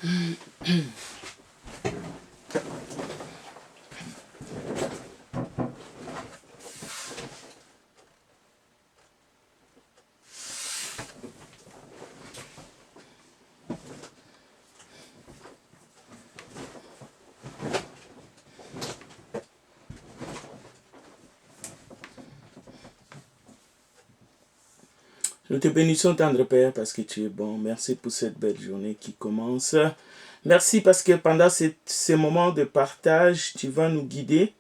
Nous te bénissons, tendre Père, parce que tu es bon. Merci pour cette belle journée qui commence. Merci parce que pendant ces moments de partage, tu vas nous guider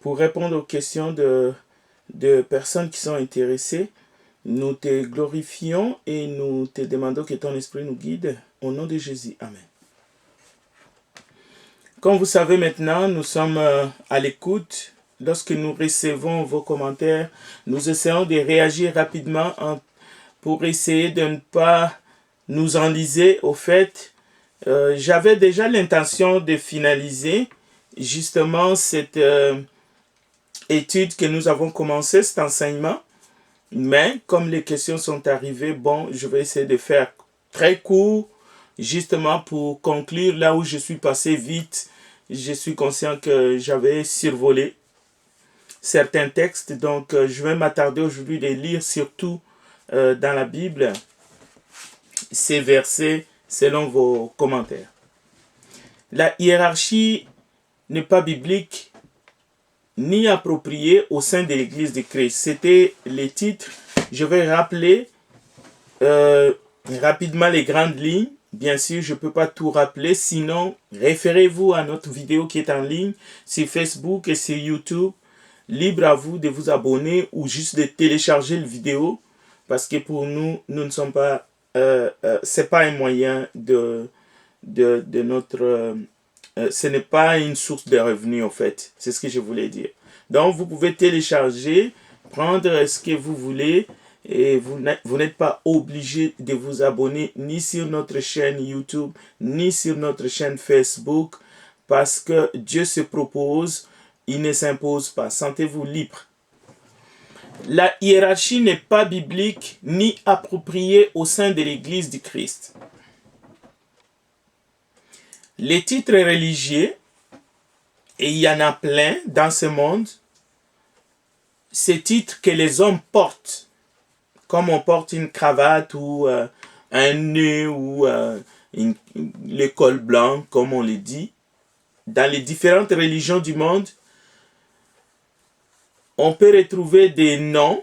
pour répondre aux questions de personnes qui sont intéressées. Nous te glorifions et nous te demandons que ton esprit nous guide. Au nom de Jésus. Amen. Comme vous savez maintenant, nous sommes à l'écoute. Lorsque nous recevons vos commentaires, nous essayons de réagir rapidement pour essayer de ne pas nous enliser. Au fait, j'avais déjà l'intention de finaliser justement cette étude que nous avons commencé, cet enseignement. Mais comme les questions sont arrivées, je vais essayer de faire très court, justement pour conclure là où je suis passé vite. Je suis conscient que j'avais survolé certains textes, donc je vais m'attarder aujourd'hui de lire surtout dans la Bible ces versets selon vos commentaires. La hiérarchie n'est pas biblique ni appropriée au sein de l'Église de Christ. C'était les titres. Je vais rappeler rapidement les grandes lignes. Bien sûr, je ne peux pas tout rappeler, sinon référez-vous à notre vidéo qui est en ligne sur Facebook et sur YouTube. Libre à vous de vous abonner ou juste de télécharger la vidéo. Parce que pour nous, nous ne sommes pas, c'est pas un moyen de notre, ce n'est pas une source de revenus en fait. C'est ce que je voulais dire. Donc vous pouvez télécharger, prendre ce que vous voulez et vous n'êtes pas obligé de vous abonner ni sur notre chaîne YouTube, ni sur notre chaîne Facebook parce que Dieu se propose, il ne s'impose pas. Sentez-vous libre. La hiérarchie n'est pas biblique ni appropriée au sein de l'Église du Christ. Les titres religieux, et il y en a plein dans ce monde, ces titres que les hommes portent, comme on porte une cravate ou un nœud ou le col blanc, comme on le dit, dans les différentes religions du monde, on peut retrouver des noms,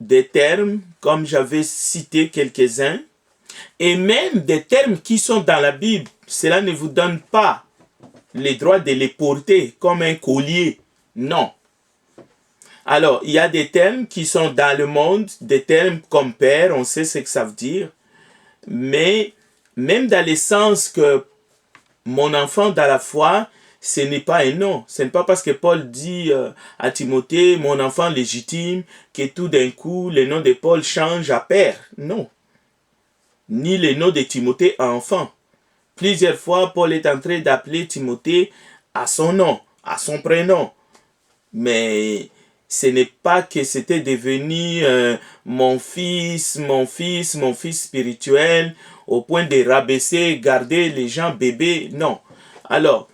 des termes, comme j'avais cité quelques-uns, et même des termes qui sont dans la Bible. Cela ne vous donne pas le droit de les porter comme un collier. Non. Alors, il y a des termes qui sont dans le monde, des termes comme père, on sait ce que ça veut dire, mais même dans le sens que mon enfant dans la foi, ce n'est pas un nom. Ce n'est pas parce que Paul dit à Timothée, mon enfant légitime, que tout d'un coup, le nom de Paul change à père. Non. Ni le nom de Timothée à enfant. Plusieurs fois, Paul est en train d'appeler Timothée à son nom, à son prénom. Mais ce n'est pas que c'était devenu mon fils spirituel, au point de rabaisser, garder les gens bébés. Non. Alors,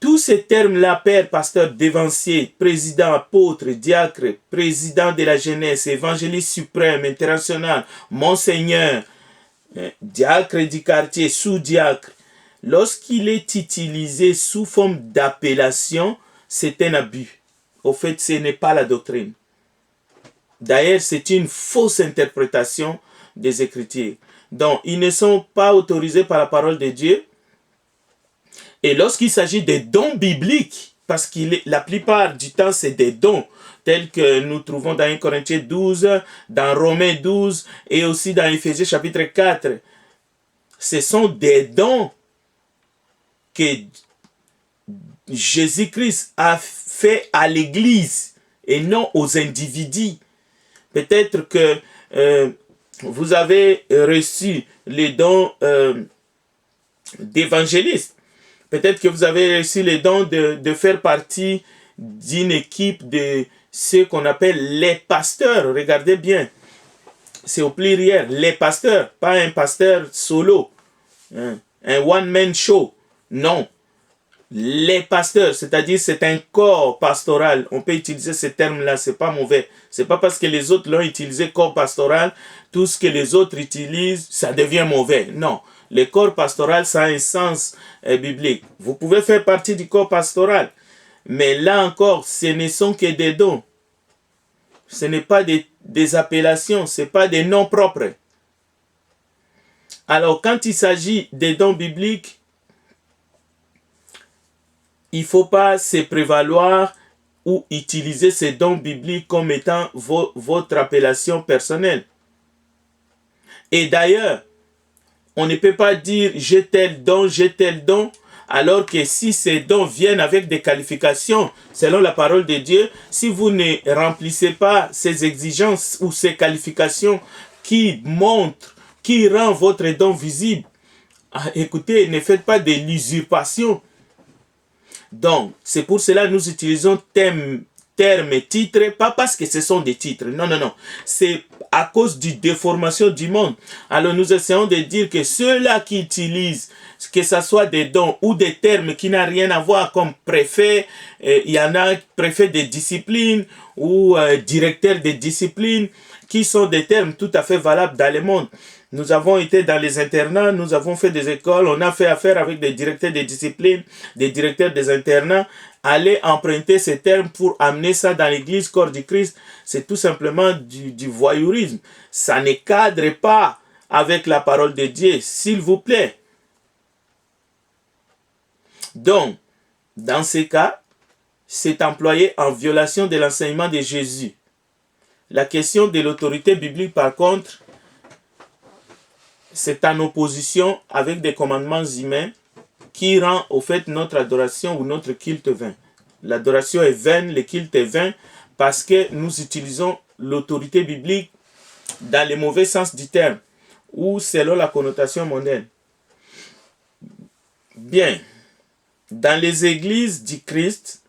tous ces termes-là, père, pasteur, dévancier, président, apôtre, diacre, président de la jeunesse, évangéliste suprême, international, monseigneur, diacre du quartier, sous-diacre, lorsqu'il est utilisé sous forme d'appellation, c'est un abus. Au fait, ce n'est pas la doctrine. D'ailleurs, c'est une fausse interprétation des Écritures. Donc, ils ne sont pas autorisés par la parole de Dieu. Et lorsqu'il s'agit des dons bibliques, parce que la plupart du temps, c'est des dons, tels que nous trouvons dans 1 Corinthiens 12, dans Romains 12, et aussi dans Éphésiens chapitre 4. Ce sont des dons que Jésus-Christ a fait à l'Église, et non aux individus. Peut-être que vous avez reçu les dons d'évangéliste. Peut-être que vous avez reçu les dons de faire partie d'une équipe de ceux qu'on appelle les pasteurs. Regardez bien. C'est au pluriel. Les pasteurs, pas un pasteur solo. un one-man show. Non. Les pasteurs, c'est-à-dire c'est un corps pastoral. On peut utiliser ce terme-là, c'est pas mauvais. C'est pas parce que les autres l'ont utilisé corps pastoral, tout ce que les autres utilisent, ça devient mauvais. Non. Le corps pastoral, ça a un sens biblique. Vous pouvez faire partie du corps pastoral, mais là encore, ce ne sont que des dons. Ce n'est pas des appellations, ce n'est pas des noms propres. Alors, quand il s'agit des dons bibliques, il ne faut pas se prévaloir ou utiliser ces dons bibliques comme étant votre appellation personnelle. Et d'ailleurs, on ne peut pas dire j'ai tel don, alors que si ces dons viennent avec des qualifications, selon la parole de Dieu, si vous ne remplissez pas ces exigences ou ces qualifications qui montrent, qui rend votre don visible, écoutez, ne faites pas de l'usurpation. Donc, c'est pour cela que nous utilisons termes et titres, pas parce que ce sont des titres. Non, non, non. C'est à cause du déformation du monde. Alors, nous essayons de dire que ceux-là qui utilisent, que ce soit des dons ou des termes qui n'ont rien à voir comme préfet, il y en a préfet de discipline ou directeur de discipline, qui sont des termes tout à fait valables dans le monde. Nous avons été dans les internats, nous avons fait des écoles, on a fait affaire avec des directeurs de discipline, des directeurs des internats. Aller emprunter ces termes pour amener ça dans l'église corps du Christ, c'est tout simplement du voyeurisme. Ça ne cadre pas avec la parole de Dieu, s'il vous plaît. Donc, dans ces cas, c'est employé en violation de l'enseignement de Jésus. La question de l'autorité biblique, par contre, c'est en opposition avec des commandements humains qui rend au fait notre adoration ou notre culte vain. L'adoration est vaine, le culte est vain parce que nous utilisons l'autorité biblique dans le mauvais sens du terme ou selon la connotation mondaine. Bien, dans les églises du Christ,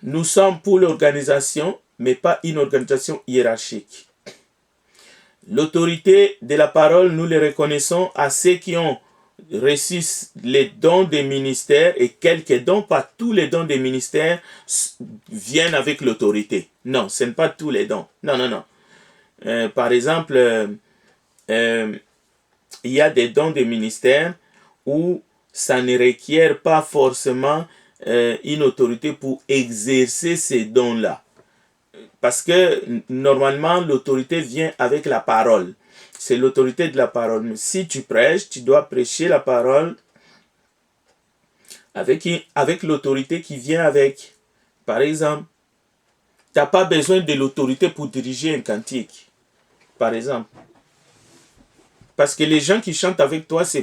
nous sommes pour l'organisation, mais pas une organisation hiérarchique. L'autorité de la parole, nous le reconnaissons à ceux qui ont reçu les dons des ministères, et quelques dons, pas tous les dons des ministères viennent avec l'autorité. Non, ce n'est pas tous les dons. Non, non, non. Par exemple, il y a des dons des ministères où ça ne requiert pas forcément une autorité pour exercer ces dons-là. Parce que normalement, l'autorité vient avec la parole. C'est l'autorité de la parole. Mais si tu prêches, tu dois prêcher la parole avec l'autorité qui vient avec. Par exemple, tu n'as pas besoin de l'autorité pour diriger un cantique. Par exemple. Parce que les gens qui chantent avec toi, ce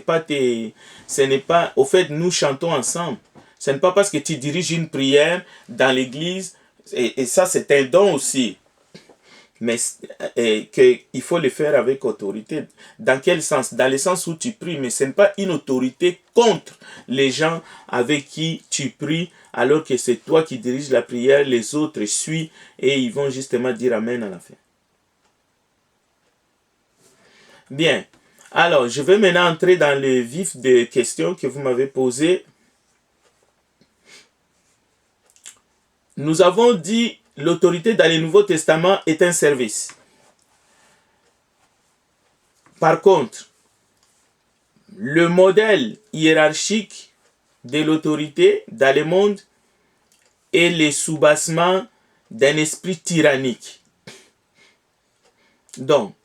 n'est pas... Au fait, nous chantons ensemble. Ce n'est pas parce que tu diriges une prière dans l'église. Et ça, c'est un don aussi. Mais qu'il faut le faire avec autorité. Dans quel sens? Dans le sens où tu pries, mais ce n'est pas une autorité contre les gens avec qui tu pries, alors que c'est toi qui diriges la prière, les autres suivent et ils vont justement dire Amen à la fin. Bien. Alors, je vais maintenant entrer dans le vif des questions que vous m'avez posées. Nous avons dit l'autorité dans le Nouveau Testament est un service. Par contre, le modèle hiérarchique de l'autorité dans le monde est le soubassement d'un esprit tyrannique. Donc,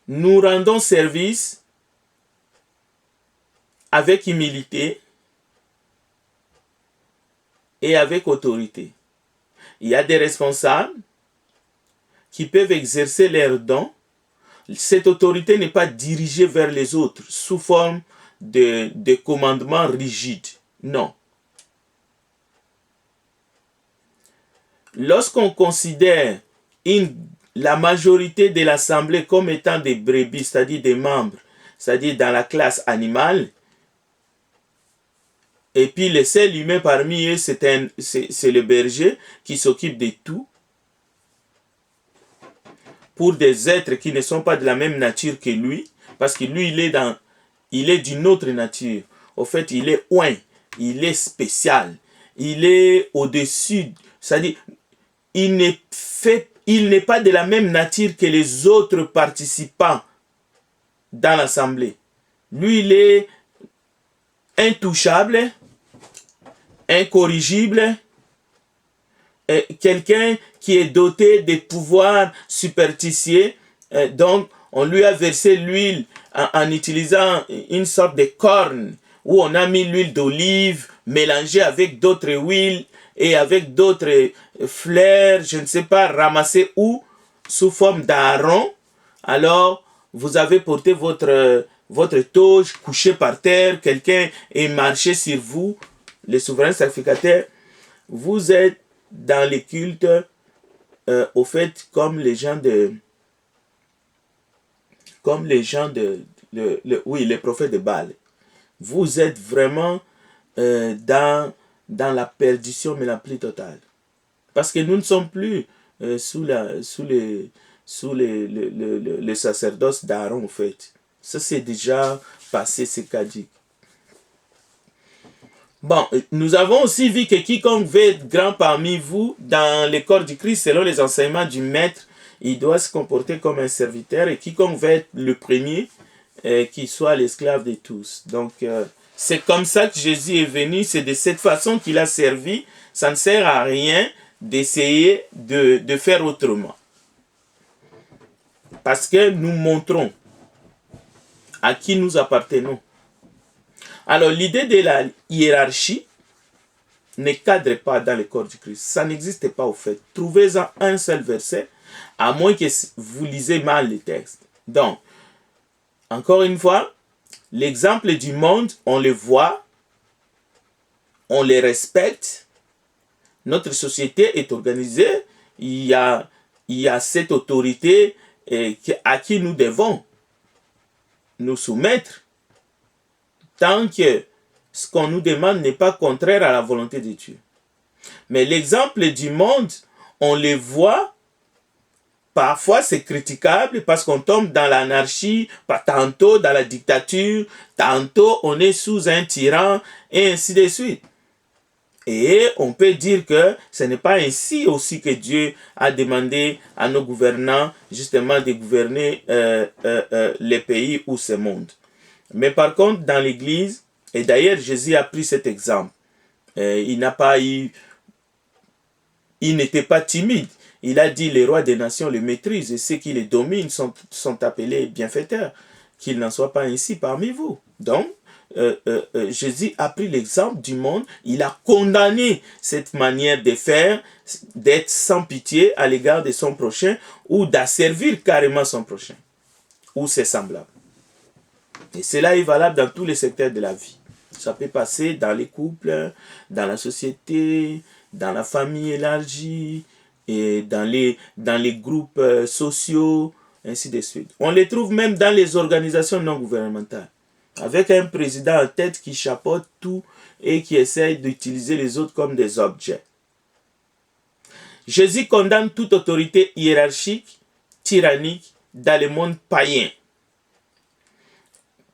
nous rendons service avec humilité et avec autorité. Il y a des responsables qui peuvent exercer leurs dons. Cette autorité n'est pas dirigée vers les autres sous forme de commandements rigides. Non. Lorsqu'on considère la majorité de l'assemblée comme étant des brebis, c'est-à-dire des membres, c'est-à-dire dans la classe animale, et puis le seul humain parmi eux, c'est le berger qui s'occupe de tout. Pour des êtres qui ne sont pas de la même nature que lui, parce que lui, il est dans il est d'une autre nature. Au fait, il est oint, il est spécial, il est au-dessus, c'est-à-dire, il n'est pas de la même nature que les autres participants dans l'assemblée. Lui, il est intouchable, incorrigible, quelqu'un qui est doté de pouvoirs superstitieux. Donc, on lui a versé l'huile en utilisant une sorte de corne où on a mis l'huile d'olive mélangée avec d'autres huiles et avec d'autres fleurs, je ne sais pas, ramassées où, sous forme d'Aaron. Alors, vous avez porté votre toge couché par terre, quelqu'un est marché sur vous, le souverain sacrificateur. Vous êtes dans les cultes, au fait, comme les gens de... oui, les prophètes de Baal. Vous êtes vraiment dans la perdition, mais la plus totale. Parce que nous ne sommes plus sous le sacerdoce d'Aaron, en fait. Ça, c'est déjà passé, c'est caduc. Bon, nous avons aussi vu que quiconque veut être grand parmi vous dans le corps du Christ, selon les enseignements du Maître, il doit se comporter comme un serviteur, et quiconque veut être le premier, qu'il soit l'esclave de tous. Donc, c'est comme ça que Jésus est venu, c'est de cette façon qu'il a servi. Ça ne sert à rien d'essayer de faire autrement. Parce que nous montrons à qui nous appartenons. Alors, l'idée de la hiérarchie ne cadre pas dans le corps du Christ. Ça n'existe pas au fait. Trouvez-en un seul verset, à moins que vous lisez mal les textes. Donc, encore une fois, l'exemple du monde, on le voit, on le respecte. Notre société est organisée. Il y a cette autorité à qui nous devons nous soumettre. Tant que ce qu'on nous demande n'est pas contraire à la volonté de Dieu. Mais l'exemple du monde, on le voit, parfois c'est critiquable parce qu'on tombe dans l'anarchie, tantôt dans la dictature, tantôt on est sous un tyran, et ainsi de suite. Et on peut dire que ce n'est pas ainsi aussi que Dieu a demandé à nos gouvernants justement de gouverner les pays ou ce monde. Mais par contre, dans l'Église, et d'ailleurs Jésus a pris cet exemple, il n'était pas timide. Il a dit les rois des nations le maîtrisent et ceux qui les dominent sont appelés bienfaiteurs. Qu'il n'en soit pas ainsi parmi vous. Donc, Jésus a pris l'exemple du monde, il a condamné cette manière de faire, d'être sans pitié à l'égard de son prochain ou d'asservir carrément son prochain ou ses semblables. Et cela est valable dans tous les secteurs de la vie. Ça peut passer dans les couples, dans la société, dans la famille élargie, et dans les groupes sociaux, ainsi de suite. On les trouve même dans les organisations non gouvernementales, avec un président en tête qui chapeaute tout et qui essaye d'utiliser les autres comme des objets. Jésus condamne toute autorité hiérarchique, tyrannique, dans le monde païen.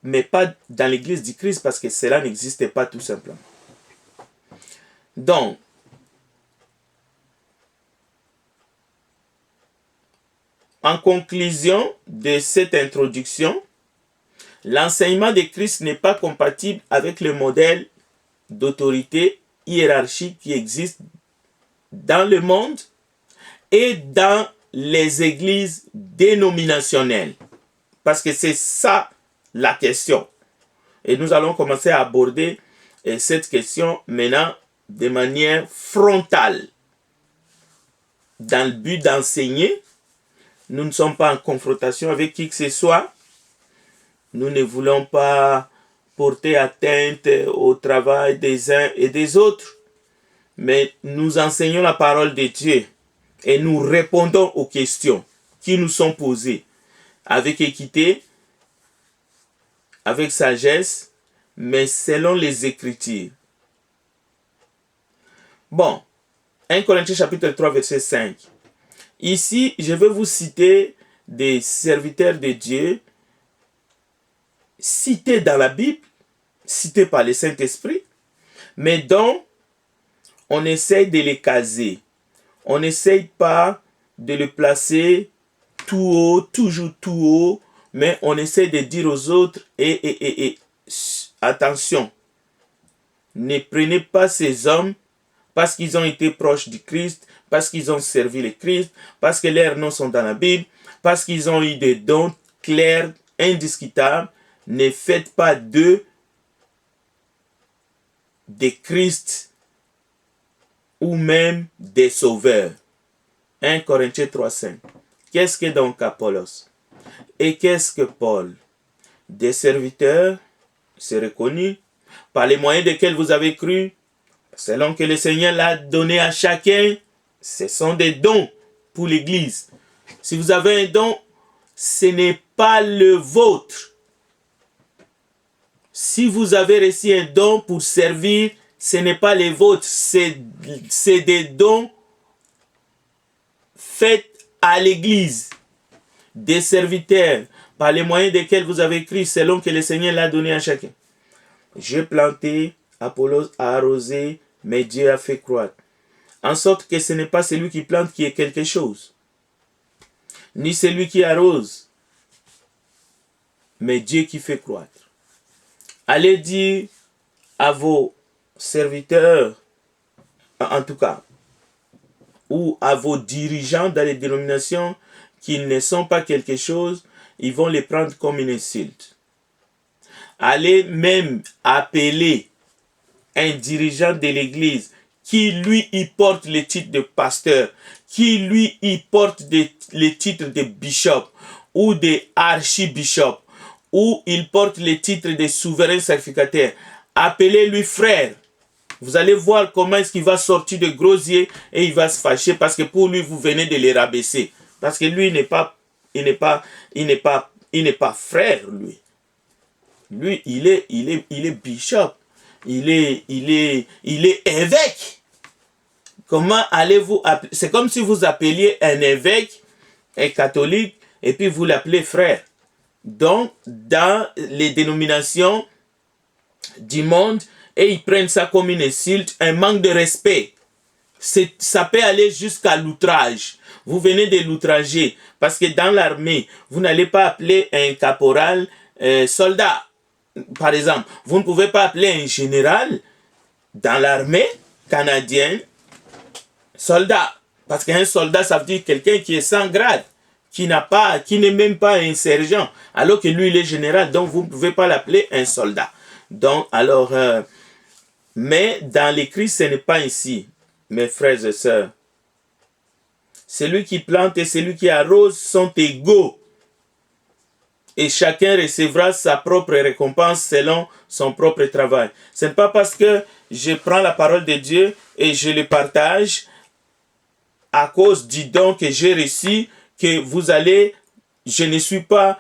Mais pas dans l'église du Christ parce que cela n'existait pas tout simplement. Donc, en conclusion de cette introduction, l'enseignement de Christ n'est pas compatible avec le modèle d'autorité hiérarchique qui existe dans le monde et dans les églises dénominationnelles. Parce que c'est ça la question. Et nous allons commencer à aborder cette question maintenant de manière frontale. Dans le but d'enseigner, nous ne sommes pas en confrontation avec qui que ce soit. Nous ne voulons pas porter atteinte au travail des uns et des autres. Mais nous enseignons la parole de Dieu et nous répondons aux questions qui nous sont posées avec équité, avec sagesse, mais selon les Écritures. Bon, 1 Corinthiens chapitre 3, verset 5. Ici, je vais vous citer des serviteurs de Dieu, cités dans la Bible, cités par le Saint-Esprit, mais dont on essaye de les caser. On n'essaye pas de le placer tout haut, toujours tout haut, mais on essaie de dire aux autres, attention, ne prenez pas ces hommes parce qu'ils ont été proches du Christ, parce qu'ils ont servi le Christ, parce que leurs noms sont dans la Bible, parce qu'ils ont eu des dons clairs, indiscutables. Ne faites pas d'eux des Christ ou même des sauveurs. 1 Corinthiens 3,5. Qu'est-ce que donc Apollos? Et qu'est-ce que Paul? Des serviteurs, c'est reconnu, par les moyens desquels vous avez cru, selon que le Seigneur l'a donné à chacun. Ce sont des dons pour l'Église. Si vous avez un don, ce n'est pas le vôtre. Si vous avez reçu un don pour servir, ce n'est pas les vôtres. C'est des dons faits à l'Église. Des serviteurs, par les moyens desquels vous avez cru, selon que le Seigneur l'a donné à chacun. J'ai planté, Apollos a arrosé, mais Dieu a fait croître. En sorte que ce n'est pas celui qui plante qui est quelque chose, ni celui qui arrose, mais Dieu qui fait croître. Allez dire à vos serviteurs, en tout cas, ou à vos dirigeants dans les dénominations, qu'ils ne sont pas quelque chose, ils vont les prendre comme une insulte. Allez même appeler un dirigeant de l'église qui lui y porte le titre de pasteur, qui lui y porte le titre de bishop ou de archibishop, ou il porte le titre de souverain sacrificateur. Appelez-lui frère. Vous allez voir comment est-ce qu'il va sortir de gros yeux et il va se fâcher parce que pour lui, vous venez de les rabaisser. Parce que lui, il n'est pas frère, lui. Lui, il est bishop. Il est évêque. Comment allez-vous appeler? C'est comme si vous appeliez un évêque, un catholique, et puis vous l'appelez frère. Donc, dans les dénominations du monde, et ils prennent ça comme une insulte, un manque de respect. Ça peut aller jusqu'à l'outrage. Vous venez de l'outrager. Parce que dans l'armée, vous n'allez pas appeler un caporal soldat. Par exemple, vous ne pouvez pas appeler un général dans l'armée canadienne soldat. Parce qu'un soldat, ça veut dire quelqu'un qui est sans grade, qui n'est même pas un sergent, alors que lui, il est général. Donc, vous ne pouvez pas l'appeler un soldat. Donc, alors, mais dans l'écrit, ce n'est pas ici, mes frères et sœurs. Celui qui plante et celui qui arrose sont égaux. Et chacun recevra sa propre récompense selon son propre travail. Ce n'est pas parce que je prends la parole de Dieu et je le partage à cause du don que j'ai reçu que je ne suis pas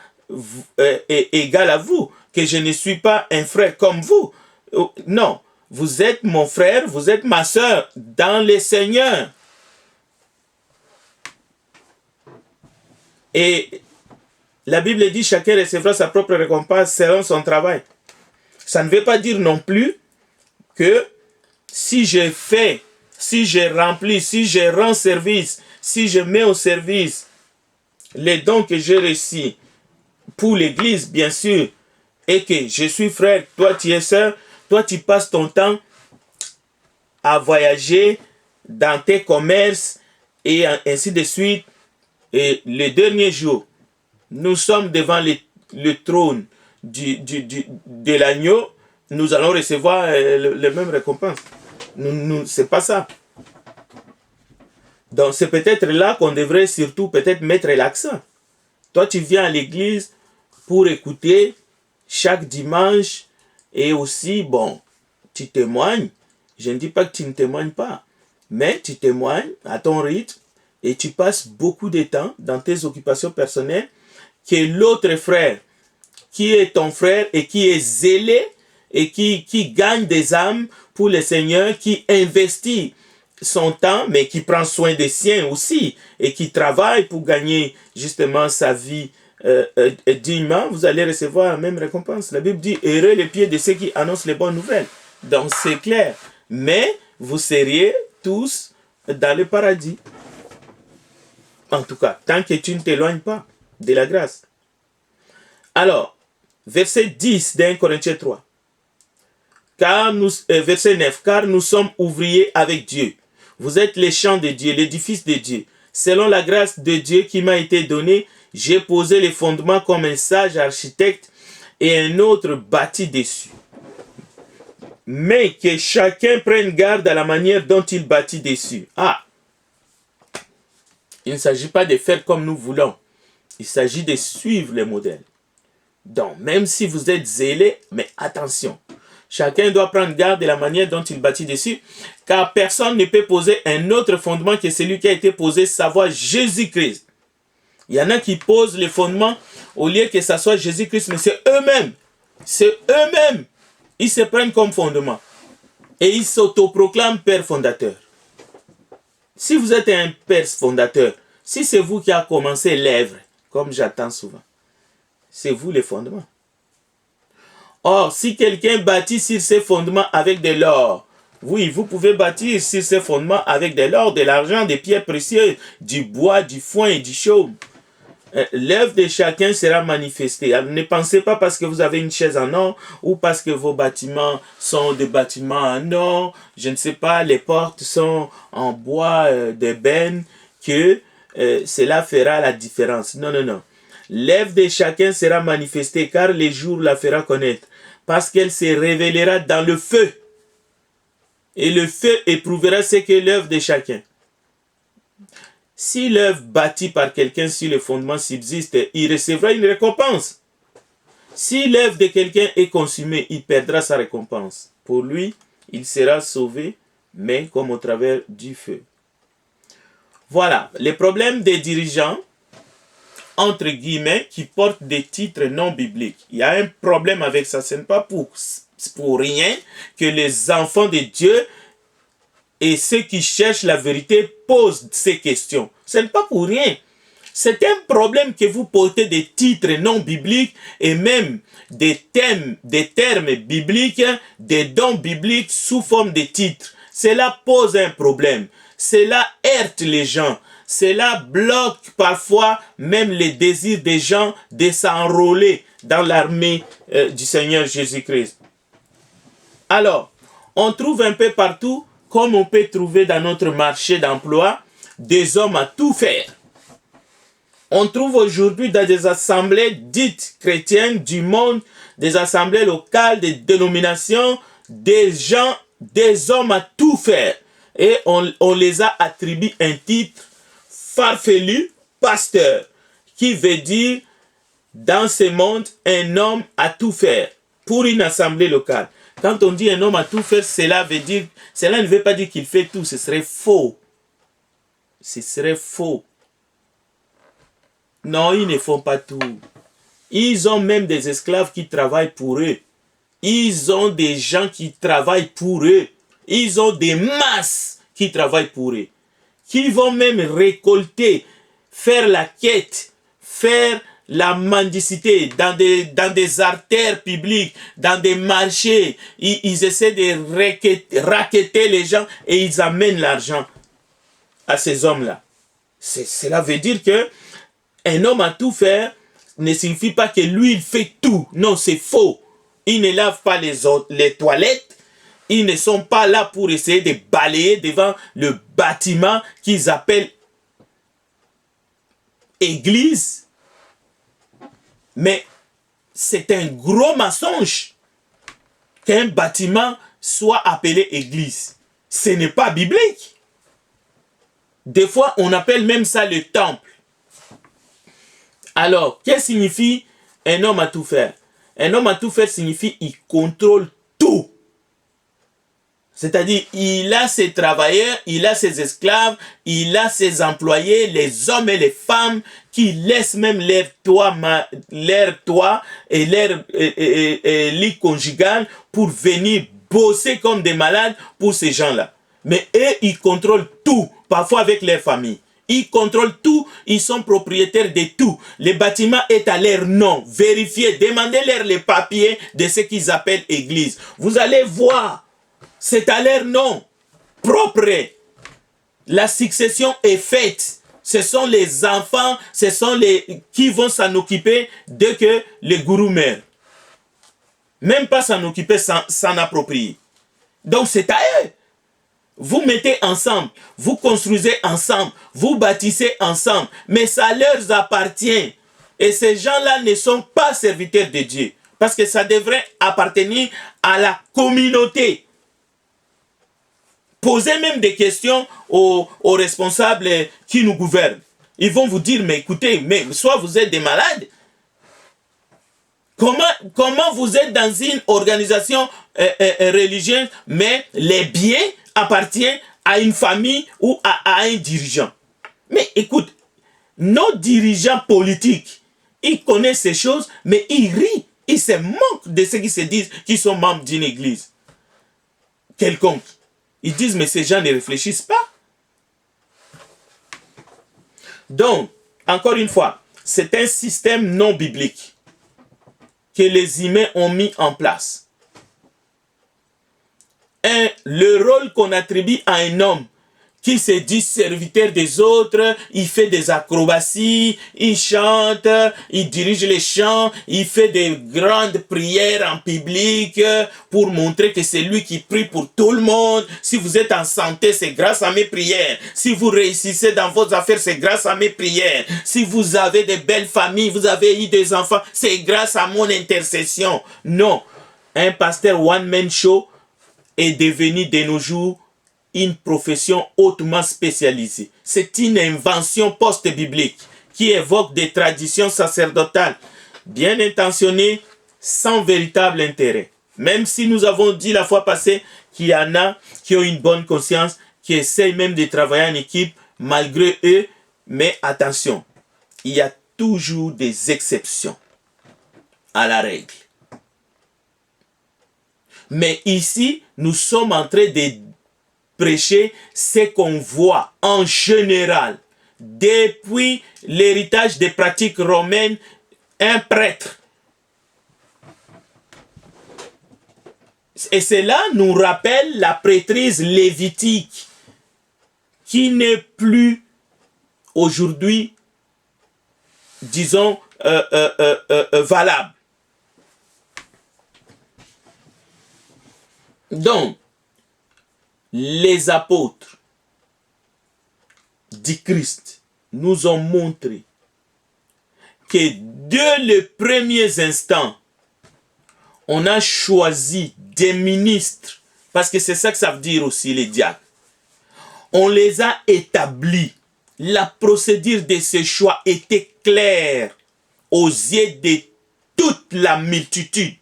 égal à vous, que je ne suis pas un frère comme vous. Non, vous êtes mon frère, vous êtes ma sœur dans le Seigneur. Et la Bible dit chacun recevra sa propre récompense selon son travail. Ça ne veut pas dire non plus que si je remplis, si je rends service, si je mets au service les dons que j'ai reçus pour l'église, bien sûr, et que je suis frère, toi tu es sœur, toi tu passes ton temps à voyager dans tes commerces et ainsi de suite. Et le dernier jour, nous sommes devant le trône de l'agneau, nous allons recevoir les mêmes récompenses. C'est pas ça. Donc c'est peut-être là qu'on devrait surtout peut-être mettre l'accent. Toi tu viens à l'église pour écouter chaque dimanche et aussi, bon, tu témoignes. Je ne dis pas que tu ne témoignes pas, mais tu témoignes à ton rythme et tu passes beaucoup de temps dans tes occupations personnelles que l'autre frère, qui est ton frère et qui est zélé et qui gagne des âmes pour le Seigneur, qui investit son temps, mais qui prend soin des siens aussi et qui travaille pour gagner justement sa vie dignement, vous allez recevoir la même récompense. La Bible dit, heureux les pieds de ceux qui annoncent les bonnes nouvelles. Donc c'est clair. Mais vous seriez tous dans le paradis. En tout cas, tant que tu ne t'éloignes pas de la grâce. Alors, verset 10 d'un Corinthiens 3. Verset 9. Car nous sommes ouvriers avec Dieu. Vous êtes les champs de Dieu, l'édifice de Dieu. Selon la grâce de Dieu qui m'a été donnée, j'ai posé les fondements comme un sage architecte et un autre bâti dessus. Mais que chacun prenne garde à la manière dont il bâtit dessus. Il ne s'agit pas de faire comme nous voulons. Il s'agit de suivre les modèles. Donc, même si vous êtes zélé, mais attention. Chacun doit prendre garde de la manière dont il bâtit dessus, car personne ne peut poser un autre fondement que celui qui a été posé, savoir Jésus-Christ. Il y en a qui posent les fondements au lieu que ça soit Jésus-Christ, mais c'est eux-mêmes. C'est eux-mêmes. Ils se prennent comme fondement. Et ils s'autoproclament père fondateur. Si vous êtes un père fondateur, si c'est vous qui avez commencé l'œuvre, comme j'attends souvent, c'est vous les fondements. Or, si quelqu'un bâtit sur ses fondements avec de l'or, oui, vous pouvez bâtir sur ces fondements avec de l'or, de l'argent, des pierres précieuses, du bois, du foin et du chaume. L'œuvre de chacun sera manifestée. Alors, ne pensez pas parce que vous avez une chaise en or ou parce que vos bâtiments sont des bâtiments en or, je ne sais pas, les portes sont en bois d'ébène, que cela fera la différence. Non, non, non. L'œuvre de chacun sera manifestée car le jour la fera connaître. Parce qu'elle se révélera dans le feu. Et le feu éprouvera ce qu'est l'œuvre de chacun. Si l'œuvre bâtie par quelqu'un sur le fondement subsiste, il recevra une récompense. Si l'œuvre de quelqu'un est consumée, il perdra sa récompense. Pour lui, il sera sauvé, mais comme au travers du feu. Voilà, les problèmes des dirigeants, entre guillemets, qui portent des titres non bibliques. Il y a un problème avec ça. Ce n'est pas pour rien que les enfants de Dieu et ceux qui cherchent la vérité posent ces questions. Ce n'est pas pour rien. C'est un problème que vous portez des titres non bibliques et même des termes bibliques, des dons bibliques sous forme de titres. Cela pose un problème. Cela heurte les gens. Cela bloque parfois même les désirs des gens de s'enrôler dans l'armée du Seigneur Jésus-Christ. Alors, on trouve un peu partout, comme on peut trouver dans notre marché d'emploi, des hommes à tout faire. On trouve aujourd'hui dans des assemblées dites chrétiennes du monde, des assemblées locales, des dénominations, des hommes à tout faire. Et on les a attribué un titre farfelu, pasteur, qui veut dire dans ce monde un homme à tout faire pour une assemblée locale. Quand on dit un homme à tout faire, cela ne veut pas dire qu'il fait tout, ce serait faux. Ce serait faux. Non, ils ne font pas tout. Ils ont même des esclaves qui travaillent pour eux. Ils ont des gens qui travaillent pour eux. Ils ont des masses qui travaillent pour eux. Qui vont même récolter, faire la quête, faire la mendicité dans des artères publiques, dans des marchés. Ils essaient de racketter les gens et ils amènent l'argent à ces hommes-là. Cela veut dire que un homme à tout faire ne signifie pas que lui, il fait tout. Non, c'est faux. Ils ne lavent pas les toilettes. Ils ne sont pas là pour essayer de balayer devant le bâtiment qu'ils appellent église. Mais c'est un gros mensonge qu'un bâtiment soit appelé église. Ce n'est pas biblique. Des fois, on appelle même ça le temple. Alors, qu'est-ce que signifie un homme à tout faire? Un homme à tout faire signifie qu'il contrôle tout. C'est-à-dire, il a ses travailleurs, il a ses esclaves, il a ses employés, les hommes et les femmes qui laissent même leur toit et leur lit conjugal pour venir bosser comme des malades pour ces gens-là. Mais eux, ils contrôlent tout, parfois avec leur famille. Ils contrôlent tout, ils sont propriétaires de tout. Le bâtiment est à leur nom. Vérifiez, demandez-leur les papiers de ce qu'ils appellent église. Vous allez voir, c'est à leur nom, propre. La succession est faite. Ce sont les enfants, ce sont les qui vont s'en occuper dès que le gourou meurt. Même pas s'en occuper, s'en approprier. Donc c'est à eux. Vous mettez ensemble, vous construisez ensemble, vous bâtissez ensemble, mais ça leur appartient. Et ces gens-là ne sont pas serviteurs de Dieu, parce que ça devrait appartenir à la communauté. Posez même des questions aux responsables qui nous gouvernent. Ils vont vous dire, mais écoutez, mais soit vous êtes des malades, comment vous êtes dans une organisation religieuse, mais les biens appartiennent à une famille ou à un dirigeant. Mais écoute, nos dirigeants politiques, ils connaissent ces choses, mais ils rient. Ils se moquent de ceux qui se disent qu'ils sont membres d'une église quelconque. Ils disent, mais ces gens ne réfléchissent pas. Donc, encore une fois, c'est un système non biblique que les humains ont mis en place. Le rôle qu'on attribue à un homme qui se dit serviteur des autres, il fait des acrobaties, il chante, il dirige les chants, il fait des grandes prières en public pour montrer que c'est lui qui prie pour tout le monde. Si vous êtes en santé, c'est grâce à mes prières. Si vous réussissez dans vos affaires, c'est grâce à mes prières. Si vous avez de belles familles, vous avez eu des enfants, c'est grâce à mon intercession. Non, un pasteur one-man show est devenu de nos jours une profession hautement spécialisée. C'est une invention post-biblique qui évoque des traditions sacerdotales bien intentionnées, sans véritable intérêt. Même si nous avons dit la fois passée qu'il y en a qui ont une bonne conscience, qui essayent même de travailler en équipe malgré eux, mais attention, il y a toujours des exceptions à la règle. Mais ici, nous sommes en train de prêcher ce qu'on voit en général. Depuis l'héritage des pratiques romaines, un prêtre. Et cela nous rappelle la prêtrise lévitique qui n'est plus aujourd'hui, disons, valable. Donc, les apôtres du Christ nous ont montré que dès les premiers instants, on a choisi des ministres, parce que c'est ça que ça veut dire aussi les diacres. On les a établis. La procédure de ce choix était claire aux yeux de toute la multitude.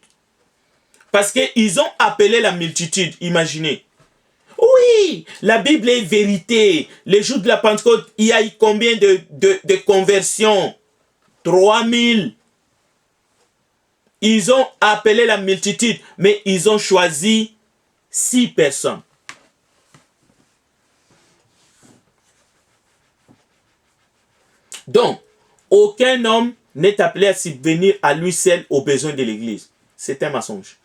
Parce qu'ils ont appelé la multitude, imaginez. Oui, la Bible est vérité. Le jour de la Pentecôte, il y a eu combien de conversions? 3000. Ils ont appelé la multitude, mais ils ont choisi 6 personnes. Donc, aucun homme n'est appelé à subvenir à lui seul aux besoins de l'Église. C'est un mensonge.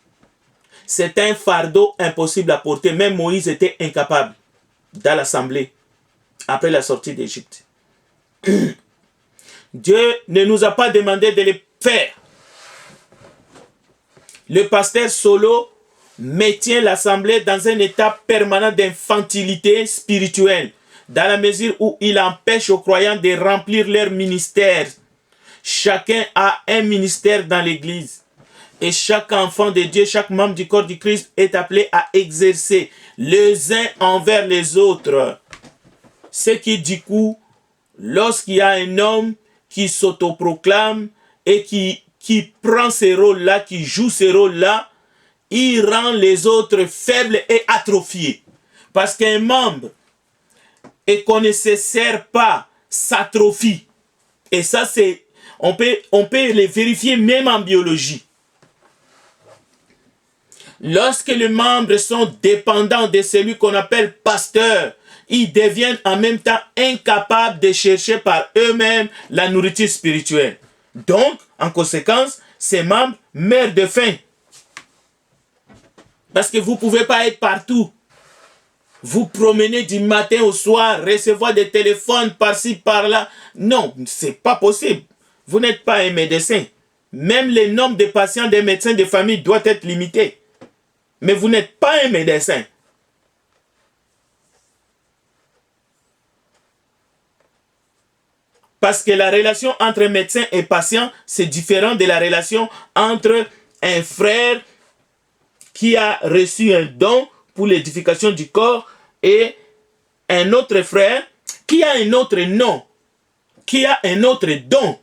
C'est un fardeau impossible à porter. Même Moïse était incapable dans l'assemblée après la sortie d'Égypte. Dieu ne nous a pas demandé de le faire. Le pasteur solo maintient l'assemblée dans un état permanent d'infantilité spirituelle, dans la mesure où il empêche aux croyants de remplir leur ministère. Chacun a un ministère dans l'Église. Et chaque enfant de Dieu, chaque membre du corps du Christ est appelé à exercer les uns envers les autres. Ce qui, du coup, lorsqu'il y a un homme qui s'autoproclame et qui prend ces rôles-là, qui joue ces rôles-là, il rend les autres faibles et atrophiés. Parce qu'un membre, et qu'on ne se sert pas, s'atrophie. Et ça, on peut les vérifier même en biologie. Lorsque les membres sont dépendants de celui qu'on appelle pasteur, ils deviennent en même temps incapables de chercher par eux-mêmes la nourriture spirituelle. Donc, en conséquence, ces membres meurent de faim. Parce que vous ne pouvez pas être partout. Vous promenez du matin au soir, recevoir des téléphones par-ci, par-là. Non, ce n'est pas possible. Vous n'êtes pas un médecin. Même le nombre de patients des médecins de famille doit être limité. Mais vous n'êtes pas un médecin. Parce que la relation entre médecin et patient, c'est différent de la relation entre un frère qui a reçu un don pour l'édification du corps et un autre frère qui a un autre nom, qui a un autre don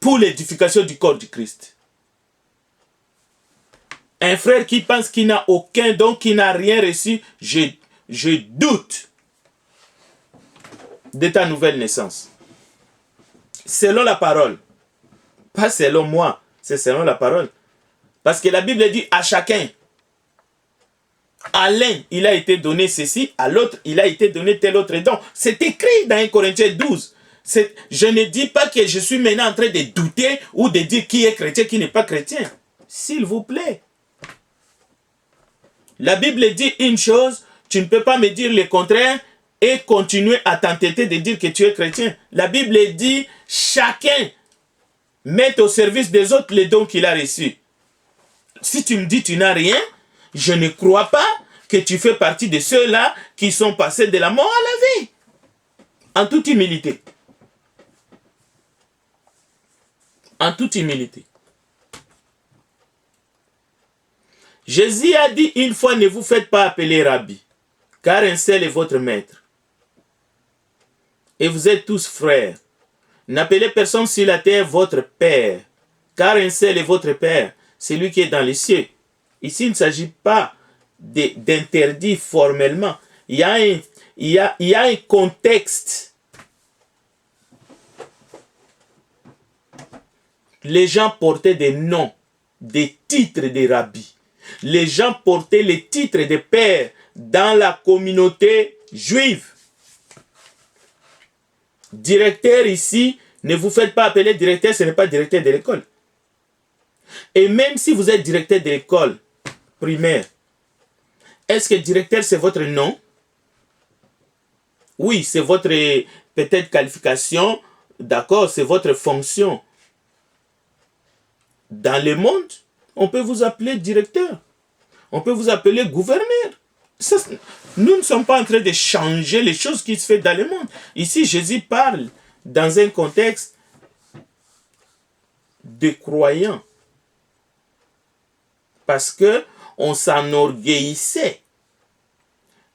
pour l'édification du corps du Christ. Un frère qui pense qu'il n'a aucun don, qu'il n'a rien reçu, je doute de ta nouvelle naissance. Selon la parole. Pas selon moi, c'est selon la parole. Parce que la Bible dit à chacun. À l'un, il a été donné ceci, à l'autre, il a été donné tel autre don. C'est écrit dans 1 Corinthiens 12. Je ne dis pas que je suis maintenant en train de douter ou de dire qui est chrétien, qui n'est pas chrétien. S'il vous plaît. La Bible dit une chose, tu ne peux pas me dire le contraire et continuer à t'entêter de dire que tu es chrétien. La Bible dit chacun met au service des autres les dons qu'il a reçus. Si tu me dis tu n'as rien, je ne crois pas que tu fais partie de ceux-là qui sont passés de la mort à la vie. En toute humilité. En toute humilité. Jésus a dit une fois, ne vous faites pas appeler Rabbi, car un seul est votre maître. Et vous êtes tous frères. N'appelez personne sur la terre votre Père, car un seul est votre Père, celui qui est dans les cieux. Ici, il ne s'agit pas d'interdit formellement. Il y a un contexte. Les gens portaient des noms, des titres de rabbis. Les gens portaient les titres de pères dans la communauté juive. Directeur ici, ne vous faites pas appeler directeur, ce n'est pas directeur de l'école. Et même si vous êtes directeur de l'école primaire, est-ce que directeur c'est votre nom? Oui, c'est votre peut-être qualification, d'accord, c'est votre fonction. Dans le monde, on peut vous appeler directeur. On peut vous appeler gouverneur. Ça, nous ne sommes pas en train de changer les choses qui se font dans le monde. Ici, Jésus parle dans un contexte de croyants. Parce que on s'enorgueillissait.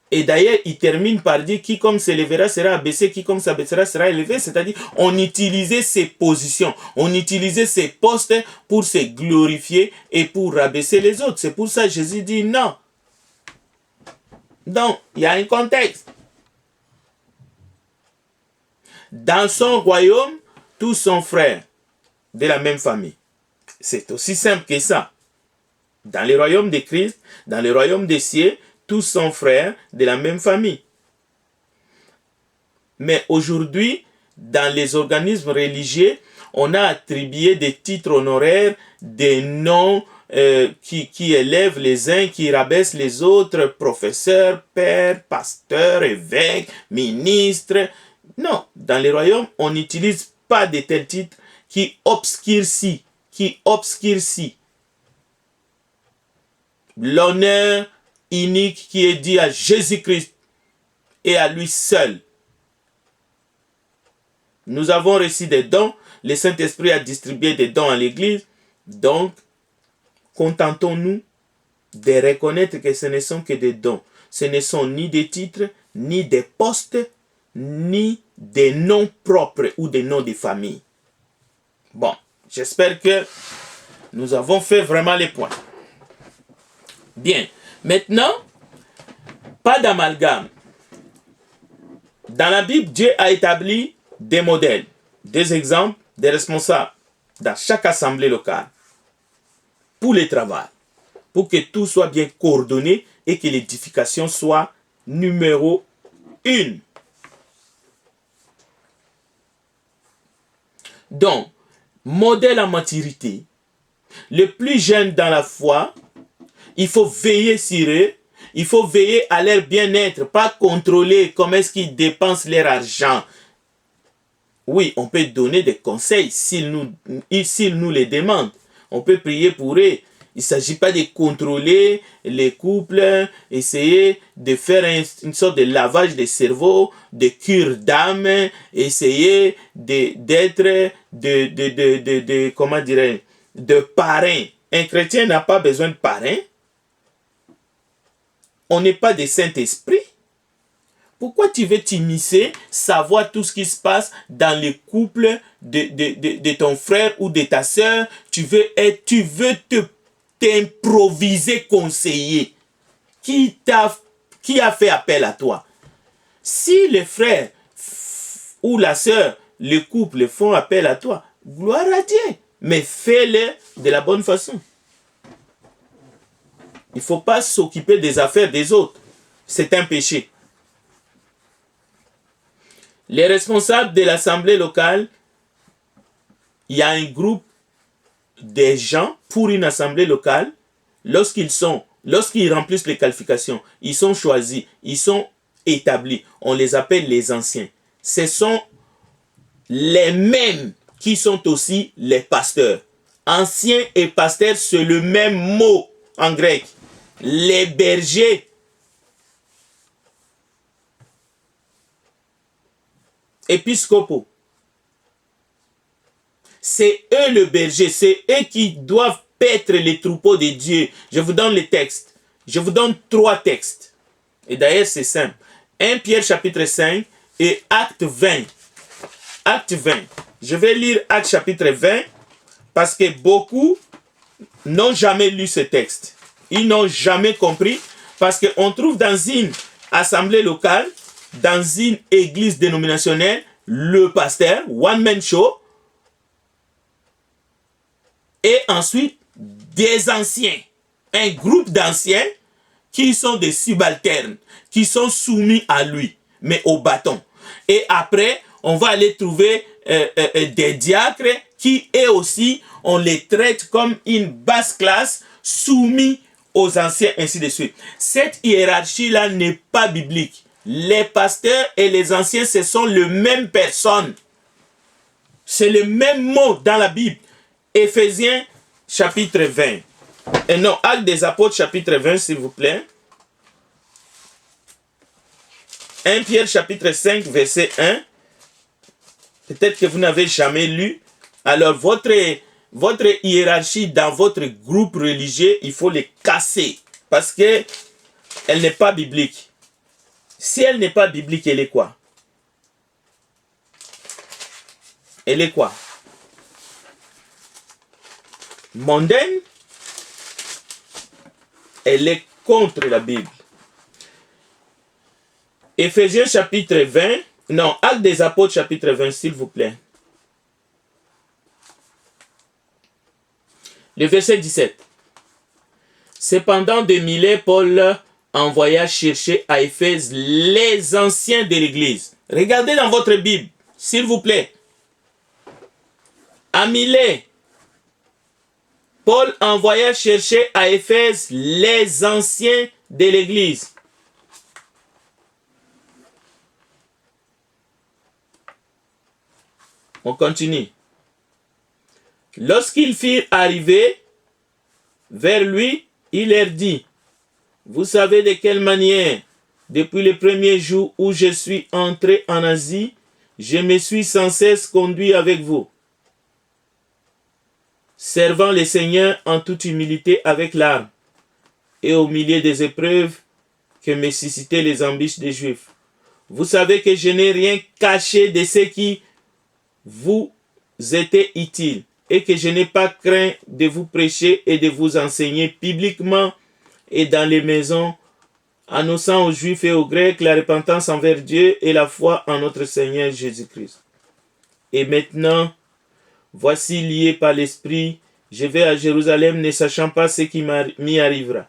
Et d'ailleurs, il termine par dire quiconque s'élèvera sera abaissé, quiconque s'abaissera sera élevé. C'est-à-dire, on utilisait ses positions, on utilisait ses postes pour se glorifier et pour rabaisser les autres. C'est pour ça que Jésus dit non. Donc, il y a un contexte. Dans son royaume, tous sont frères de la même famille. C'est aussi simple que ça. Dans le royaume de Christ, dans le royaume des cieux, tous sont frères de la même famille. Mais aujourd'hui, dans les organismes religieux, on a attribué des titres honoraires, des noms qui élèvent les uns, qui rabaissent les autres, professeurs, pères, pasteurs, évêques, ministres. Non, dans les royaumes, on n'utilise pas de tels titres qui obscurcissent, l'honneur unique qui est dit à Jésus-Christ et à lui seul. Nous avons reçu des dons, le Saint-Esprit a distribué des dons à l'Église, donc contentons-nous de reconnaître que ce ne sont que des dons. Ce ne sont ni des titres, ni des postes, ni des noms propres ou des noms de famille. Bon, j'espère que nous avons fait vraiment les points. Bien. Maintenant, pas d'amalgame. Dans la Bible, Dieu a établi des modèles, des exemples, des responsables dans chaque assemblée locale pour le travail, pour que tout soit bien coordonné et que l'édification soit numéro une. Donc, modèle en maturité, le plus jeune dans la foi, il faut veiller sur eux, il faut veiller à leur bien-être, pas contrôler comment est-ce qu'ils dépensent leur argent. Oui, on peut donner des conseils s'ils nous les demandent. On peut prier pour eux. Il ne s'agit pas de contrôler les couples, essayer de faire une sorte de lavage de cerveau, de cure d'âme, essayer d'être comment dirais-je, de parrain. Un chrétien n'a pas besoin de parrain. On n'est pas des Saint-Esprit. Pourquoi tu veux t'immiscer, savoir tout ce qui se passe dans le couple de ton frère ou de ta sœur? Tu veux t'improviser conseiller. Qui a fait appel à toi? Si le frère ou la sœur, le couple font appel à toi, gloire à Dieu. Mais fais-le de la bonne façon. Il ne faut pas s'occuper des affaires des autres. C'est un péché. Les responsables de l'assemblée locale, il y a un groupe de gens pour une assemblée locale. Lorsqu'ils remplissent les qualifications, ils sont choisis, ils sont établis. On les appelle les anciens. Ce sont les mêmes qui sont aussi les pasteurs. Anciens et pasteurs, c'est le même mot en grec. Les bergers. Épiscopaux. C'est eux le berger, c'est eux qui doivent paître les troupeaux de Dieu. Je vous donne les textes. Je vous donne 3 textes. Et d'ailleurs, c'est simple. 1 Pierre chapitre 5 et Acte 20. Acte 20. Je vais lire Acte chapitre 20 parce que beaucoup n'ont jamais lu ce texte. Ils n'ont jamais compris parce qu'on trouve dans une assemblée locale, dans une église dénominationnelle, le pasteur, one man show, et ensuite des anciens, un groupe d'anciens qui sont des subalternes, qui sont soumis à lui, mais au bâton. Et après, on va aller trouver des diacres qui, eux aussi, on les traite comme une basse classe, soumis aux anciens, ainsi de suite. Cette hiérarchie-là n'est pas biblique. Les pasteurs et les anciens, ce sont les mêmes personnes. C'est le même mot dans la Bible. Éphésiens chapitre 20. Et non, Actes des Apôtres chapitre 20, s'il vous plaît. 1 Pierre chapitre 5, verset 1. Peut-être que vous n'avez jamais lu. Alors, votre hiérarchie dans votre groupe religieux, il faut les casser. Parce que elle n'est pas biblique. Si elle n'est pas biblique, elle est quoi? Elle est quoi? Mondaine? Elle est contre la Bible. Éphésiens chapitre 20. Non, Actes des Apôtres chapitre 20, s'il vous plaît. Le verset 17. Cependant, de Milet, Paul envoya chercher à Éphèse les anciens de l'église. Regardez dans votre Bible, s'il vous plaît. À Milet, Paul envoya chercher à Éphèse les anciens de l'église. On continue. Lorsqu'ils firent arriver vers lui, il leur dit, vous savez de quelle manière, depuis le premier jour où je suis entré en Asie, je me suis sans cesse conduit avec vous, servant le Seigneur en toute humilité avec larmes, et au milieu des épreuves que me suscitaient les embûches des Juifs. Vous savez que je n'ai rien caché de ce qui vous était utile, et que je n'ai pas craint de vous prêcher et de vous enseigner publiquement et dans les maisons, annonçant aux Juifs et aux Grecs la repentance envers Dieu et la foi en notre Seigneur Jésus-Christ. Et maintenant, voici lié par l'Esprit, je vais à Jérusalem ne sachant pas ce qui m'y arrivera.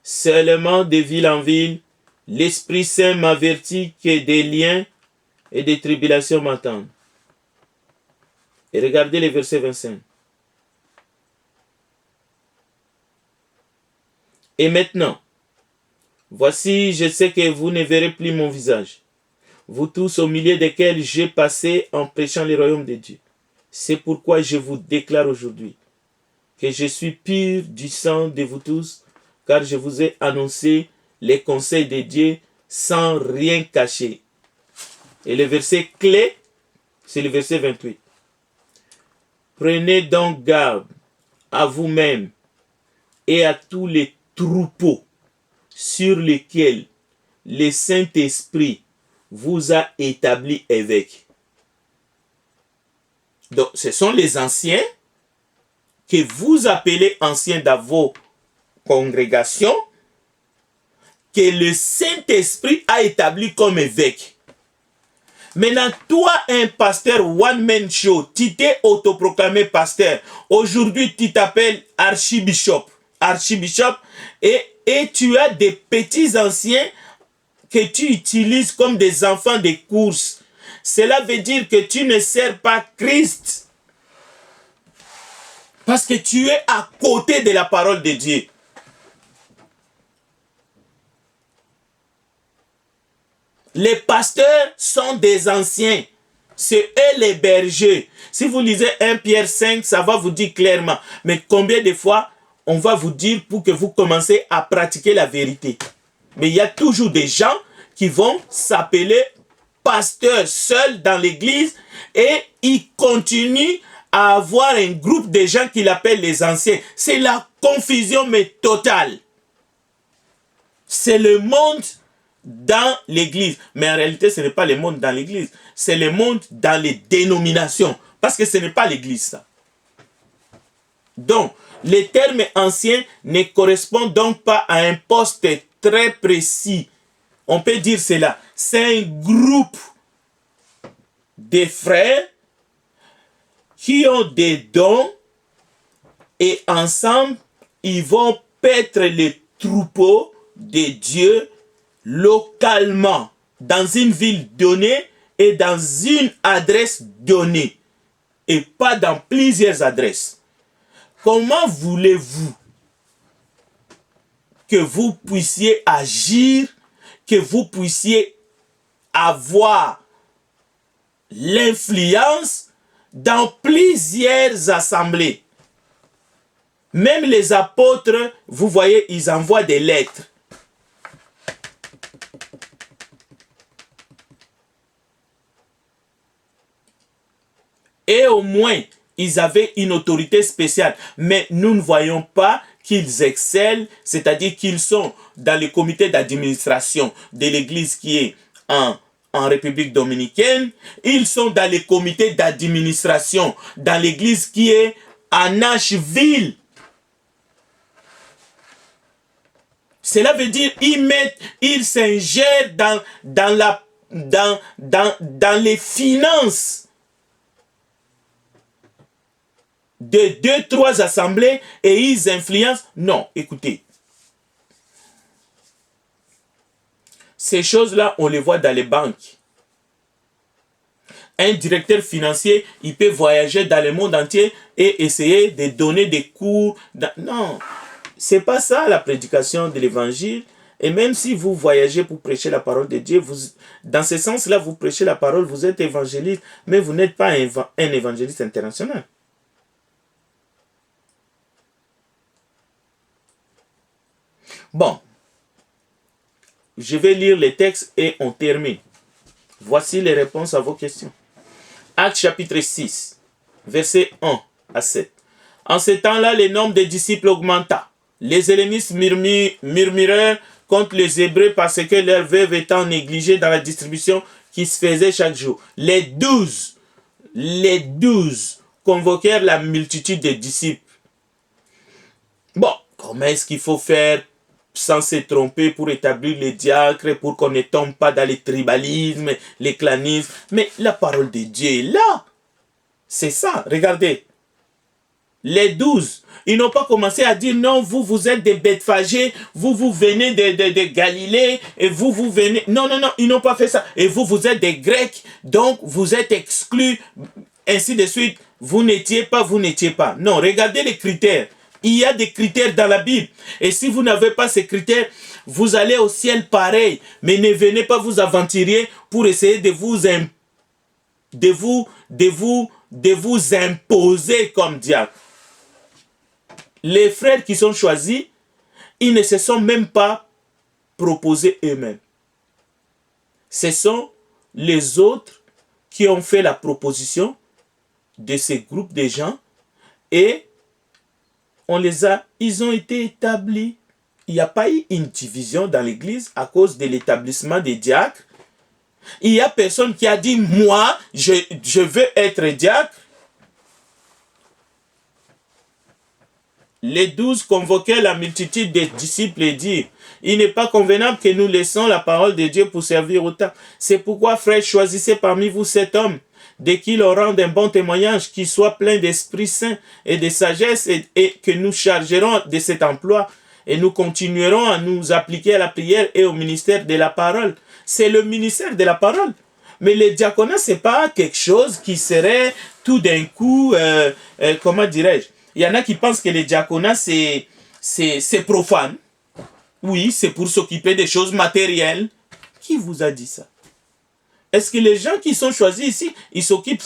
Seulement de ville en ville, l'Esprit Saint m'avertit que des liens et des tribulations m'attendent. Et regardez le verset 25. Et maintenant, voici, je sais que vous ne verrez plus mon visage, vous tous au milieu desquels j'ai passé en prêchant le royaume de Dieu. C'est pourquoi je vous déclare aujourd'hui que je suis pur du sang de vous tous, car je vous ai annoncé les conseils de Dieu sans rien cacher. Et le verset clé, c'est le verset 28. Prenez donc garde à vous-même et à tous les troupeaux sur lesquels le Saint-Esprit vous a établi évêque. Donc, ce sont les anciens que vous appelez anciens dans vos congrégations, que le Saint-Esprit a établi comme évêque. Maintenant, toi, un pasteur one-man show, tu t'es autoproclamé pasteur. Aujourd'hui, tu t'appelles archibishop. Et tu as des petits anciens que tu utilises comme des enfants de course. Cela veut dire que tu ne sers pas Christ. Parce que tu es à côté de la parole de Dieu. Les pasteurs sont des anciens. C'est eux les bergers. Si vous lisez 1 Pierre 5, ça va vous dire clairement. Mais combien de fois on va vous dire pour que vous commencez à pratiquer la vérité? Mais il y a toujours des gens qui vont s'appeler pasteurs seuls dans l'église et ils continuent à avoir un groupe de gens qu'ils appellent les anciens. C'est la confusion mais totale. C'est le monde dans l'église. Mais en réalité, ce n'est pas le monde dans l'église. C'est le monde dans les dénominations. Parce que ce n'est pas l'église, ça. Donc, les termes anciens ne correspondent donc pas à un poste très précis. On peut dire cela. C'est un groupe de frères qui ont des dons et ensemble, ils vont paître les troupeaux de Dieu localement, dans une ville donnée et dans une adresse donnée, et pas dans plusieurs adresses. Comment voulez-vous que vous puissiez agir, que vous puissiez avoir l'influence dans plusieurs assemblées? Même les apôtres, vous voyez, ils envoient des lettres. Et au moins, ils avaient une autorité spéciale. Mais nous ne voyons pas qu'ils excellent, c'est-à-dire qu'ils sont dans le comité d'administration de l'église qui est en République dominicaine. Ils sont dans le comité d'administration dans l'église qui est à Nashville. Cela veut dire ils s'ingèrent dans les finances de 2-3 assemblées et ils influencent. Non, écoutez. Ces choses-là, on les voit dans les banques. Un directeur financier, il peut voyager dans le monde entier et essayer de donner des cours. Non, c'est pas ça la prédication de l'évangile. Et même si vous voyagez pour prêcher la parole de Dieu, dans ce sens-là, vous prêchez la parole, vous êtes évangéliste, mais vous n'êtes pas un évangéliste international. Bon, je vais lire les textes et on termine. Voici les réponses à vos questions. Actes chapitre 6, versets 1 à 7. En ce temps-là, le nombre des disciples augmenta. Les hellénistes murmurèrent contre les Hébreux parce que leurs veuves étant négligées dans la distribution qui se faisait chaque jour. Les douze convoquèrent la multitude des disciples. Bon, comment est-ce qu'il faut faire sans se tromper pour établir les diacres, pour qu'on ne tombe pas dans les tribalismes, les clanismes? Mais la parole de Dieu est là. C'est ça, regardez. Les 12, ils n'ont pas commencé à dire non, vous êtes des Bethphagées, vous venez de Galilée, et vous venez... Non, ils n'ont pas fait ça. Et vous êtes des Grecs, donc vous êtes exclus, ainsi de suite. Vous n'étiez pas. Non, regardez les critères. Il y a des critères dans la Bible. Et si vous n'avez pas ces critères, vous allez au ciel pareil. Mais ne venez pas vous aventurer pour essayer de vous imposer comme diacre. Les frères qui sont choisis, ils ne se sont même pas proposés eux-mêmes. Ce sont les autres qui ont fait la proposition de ces groupes de gens et ils ont été établis. Il n'y a pas eu une division dans l'église à cause de l'établissement des diacres. Il n'y a personne qui a dit, moi, je veux être diacre. Les 12 convoquaient la multitude des disciples et dirent, il n'est pas convenable que nous laissons la parole de Dieu pour servir autant. C'est pourquoi, frères, choisissez parmi vous 7 hommes, de qui leur rende un bon témoignage, qui soit plein d'Esprit Saint et de sagesse, et que nous chargerons de cet emploi, et nous continuerons à nous appliquer à la prière et au ministère de la parole. C'est le ministère de la parole. Mais le diaconat, ce n'est pas quelque chose qui serait tout d'un coup, comment dirais-je, il y en a qui pensent que le diaconat, c'est profane. Oui, c'est pour s'occuper des choses matérielles. Qui vous a dit ça? Est-ce que les gens qui sont choisis ici, ils s'occupent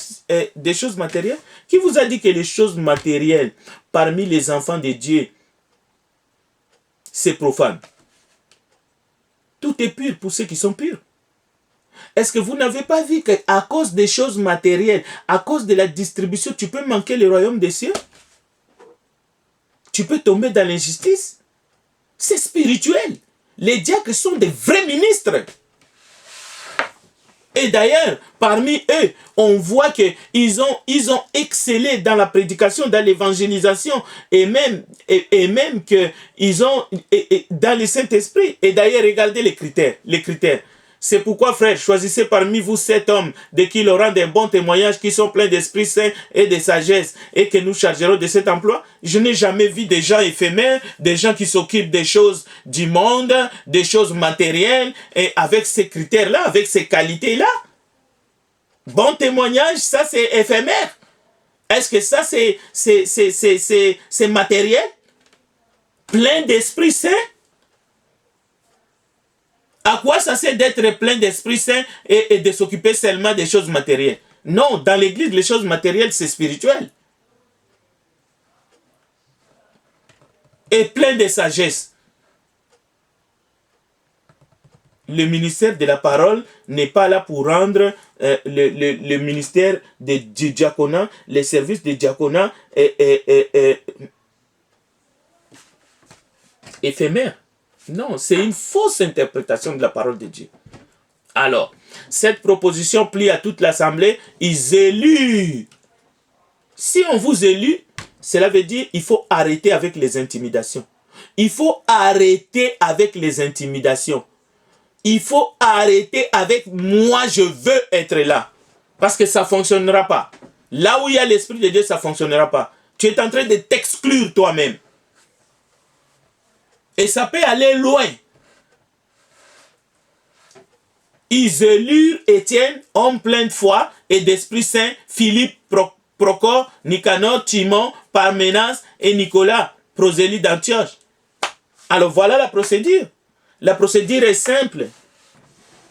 des choses matérielles? Qui vous a dit que les choses matérielles, parmi les enfants de Dieu, c'est profane? Tout est pur pour ceux qui sont purs. Est-ce que vous n'avez pas vu qu'à cause des choses matérielles, à cause de la distribution, tu peux manquer le royaume des cieux? Tu peux tomber dans l'injustice. C'est spirituel. Les diacres sont des vrais ministres. Et d'ailleurs, parmi eux, on voit qu'ils ont excellé dans la prédication, dans l'évangélisation, et même qu'ils ont dans le Saint-Esprit. Et d'ailleurs, regardez les critères. C'est pourquoi, frères, choisissez parmi vous 7 hommes de qui leur rendent un bon témoignage, qui sont pleins d'Esprit Saint et de sagesse, et que nous chargerons de cet emploi. Je n'ai jamais vu des gens éphémères, des gens qui s'occupent des choses du monde, des choses matérielles, et avec ces critères-là, avec ces qualités-là. Bon témoignage, ça c'est éphémère. Est-ce que ça c'est matériel? Plein d'Esprit Saint? À quoi ça sert d'être plein d'Esprit Saint et de s'occuper seulement des choses matérielles? Non, dans l'église, les choses matérielles, c'est spirituel. Et plein de sagesse. Le ministère de la parole n'est pas là pour rendre le ministère du diaconat, les services du diaconat éphémère. Non, c'est une fausse interprétation de la parole de Dieu. Alors, cette proposition plie à toute l'assemblée, ils élus. Si on vous élue, cela veut dire qu'il faut arrêter avec les intimidations. Il faut arrêter avec les intimidations. Il faut arrêter avec « moi, je veux être là ». Parce que ça ne fonctionnera pas. Là où il y a l'Esprit de Dieu, ça ne fonctionnera pas. Tu es en train de t'exclure toi-même. Et ça peut aller loin. Ils élurent Étienne, homme plein de foi et d'Esprit Saint, Philippe, Procor, Nicanor, Timon, Parménas et Nicolas, prosélyte d'Antioche. Alors voilà la procédure. La procédure est simple.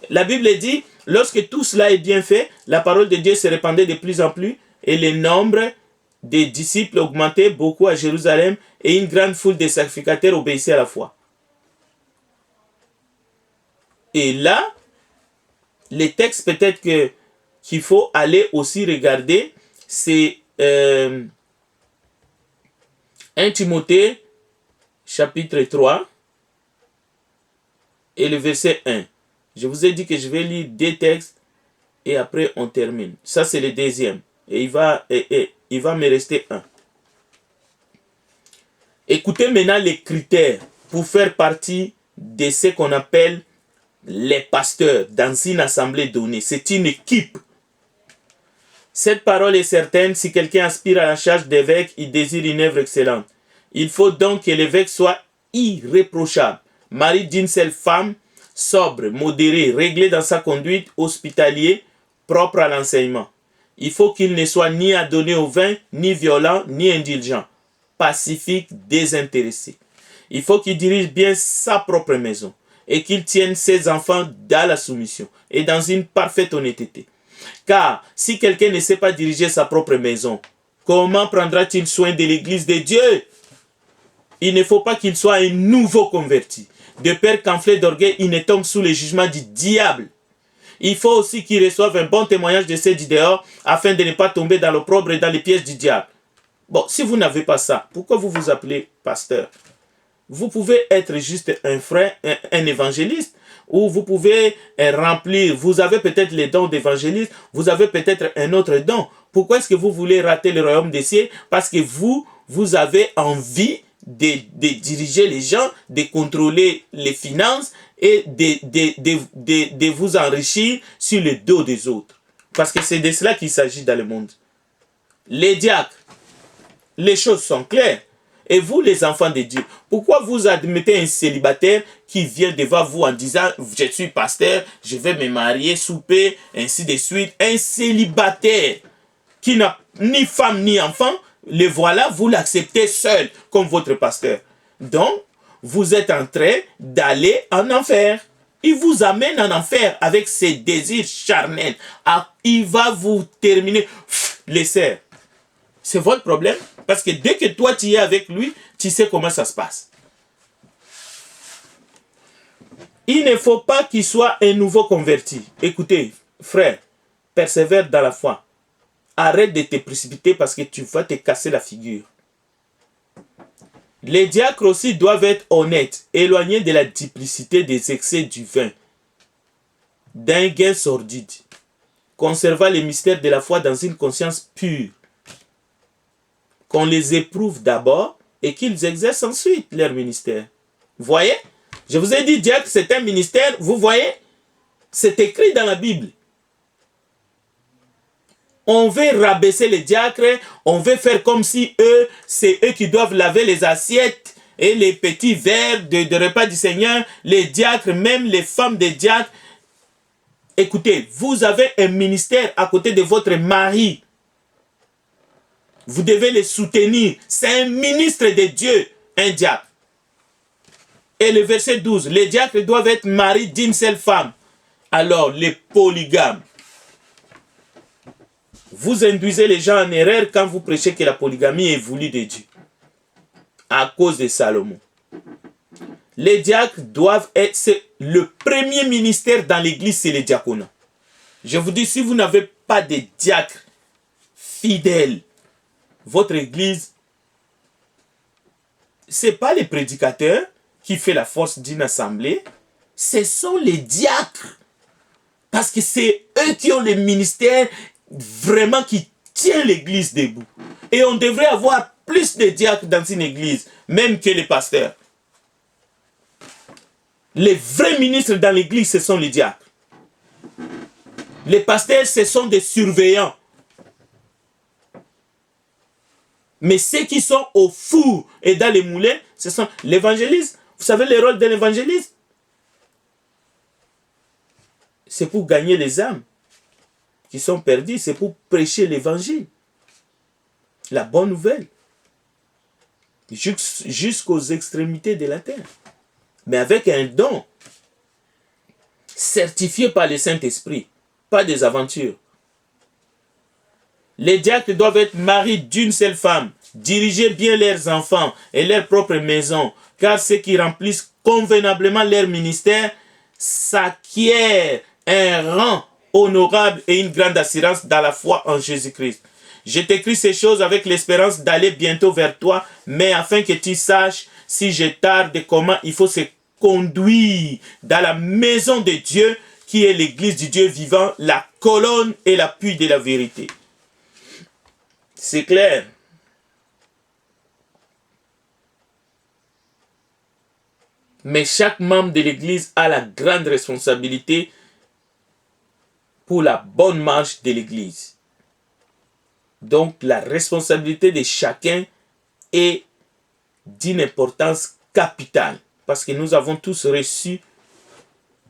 La Bible dit, lorsque tout cela est bien fait, la parole de Dieu se répandait de plus en plus et le nombre des disciples augmentait beaucoup à Jérusalem et une grande foule de sacrificateurs obéissait à la foi. Et là, les textes peut-être qu'il faut aller aussi regarder, c'est 1 Timothée chapitre 3 et le verset 1. Je vous ai dit que je vais lire 2 textes et après on termine. Ça c'est le deuxième. Et il va me rester un. Écoutez maintenant les critères pour faire partie de ce qu'on appelle les pasteurs dans une assemblée donnée. C'est une équipe. Cette parole est certaine, si quelqu'un aspire à la charge d'évêque, il désire une œuvre excellente. Il faut donc que l'évêque soit irréprochable, mari d'une seule femme, sobre, modéré, réglé dans sa conduite, hospitalier, propre à l'enseignement. Il faut qu'il ne soit ni adonné au vin, ni violent, ni indulgent, pacifique, désintéressé. Il faut qu'il dirige bien sa propre maison et qu'il tienne ses enfants dans la soumission et dans une parfaite honnêteté. Car si quelqu'un ne sait pas diriger sa propre maison, comment prendra-t-il soin de l'église de Dieu? Il ne faut pas qu'il soit un nouveau converti, de peur qu'enflé d'orgueil, il ne tombe sous le jugement du diable. Il faut aussi qu'il reçoive un bon témoignage de ceux du dehors, afin de ne pas tomber dans l'opprobre et dans les pièges du diable. Bon, si vous n'avez pas ça, pourquoi vous vous appelez pasteur? Vous pouvez être juste un frère, un évangéliste, ou vous pouvez remplir, vous avez peut-être les dons d'évangéliste, vous avez peut-être un autre don. Pourquoi est-ce que vous voulez rater le royaume des cieux? Parce que vous avez envie de diriger les gens, de contrôler les finances et de vous enrichir sur le dos des autres. Parce que c'est de cela qu'il s'agit dans le monde. Les diacres, les choses sont claires. Et vous, les enfants de Dieu, pourquoi vous admettez un célibataire qui vient devant vous en disant « Je suis pasteur, je vais me marier, souper, ainsi de suite ». Un célibataire qui n'a ni femme ni enfant, le voilà, vous l'acceptez seul comme votre pasteur. Donc, vous êtes en train d'aller en enfer. Il vous amène en enfer avec ses désirs charnels. Il va vous terminer les serres. C'est votre problème. Parce que dès que toi tu es avec lui, tu sais comment ça se passe. Il ne faut pas qu'il soit un nouveau converti. Écoutez, frère, persévère dans la foi. Arrête de te précipiter parce que tu vas te casser la figure. Les diacres aussi doivent être honnêtes, éloignés de la duplicité des excès du vin, d'un gain sordide, conservant les mystères de la foi dans une conscience pure. Qu'on les éprouve d'abord et qu'ils exercent ensuite leur ministère. Vous voyez? Je vous ai dit, diacre, c'est un ministère, vous voyez? C'est écrit dans la Bible. On veut rabaisser les diacres, on veut faire comme si c'est eux qui doivent laver les assiettes et les petits verres de repas du Seigneur, les diacres, même les femmes des diacres. Écoutez, vous avez un ministère à côté de votre mari. Vous devez les soutenir. C'est un ministre de Dieu, un diacre. Et le verset 12, les diacres doivent être mariés d'une seule femme. Alors, les polygames. Vous induisez les gens en erreur quand vous prêchez que la polygamie est voulue de Dieu. À cause de Salomon. Les diacres doivent être... Le premier ministère dans l'église, c'est le diaconat. Je vous dis, si vous n'avez pas de diacres fidèles, votre église, ce n'est pas les prédicateurs qui font la force d'une assemblée, ce sont les diacres. Parce que c'est eux qui ont le ministère vraiment qui tient l'église debout. Et on devrait avoir plus de diacres dans une église, même que les pasteurs. Les vrais ministres dans l'église, ce sont les diacres. Les pasteurs, ce sont des surveillants. Mais ceux qui sont au four et dans les moulins, ce sont l'évangéliste. Vous savez le rôle de l'évangéliste? C'est pour gagner les âmes qui sont perdues. C'est pour prêcher l'évangile. La bonne nouvelle. Jusqu'aux extrémités de la terre. Mais avec un don certifié par le Saint-Esprit. Pas des aventures. Les diacres doivent être mariés d'une seule femme, diriger bien leurs enfants et leur propre maison, car ceux qui remplissent convenablement leur ministère s'acquièrent un rang honorable et une grande assurance dans la foi en Jésus-Christ. Je t'écris ces choses avec l'espérance d'aller bientôt vers toi, mais afin que tu saches, si je tarde, comment il faut se conduire dans la maison de Dieu, qui est l'église du Dieu vivant, la colonne et l'appui de la vérité. C'est clair. Mais chaque membre de l'église a la grande responsabilité pour la bonne marche de l'église. Donc la responsabilité de chacun est d'une importance capitale. Parce que nous avons tous reçu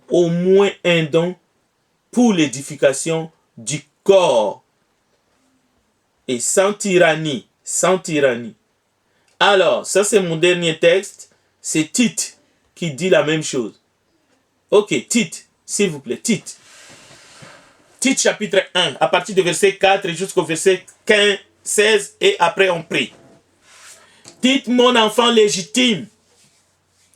au moins un don pour l'édification du corps. Et sans tyrannie, sans tyrannie. Alors, ça c'est mon dernier texte. C'est Tite qui dit la même chose. Ok, Tite, s'il vous plaît, Tite. Tite chapitre 1, à partir du verset 4 jusqu'au verset 15, 16, et après on prie. Tite, mon enfant légitime.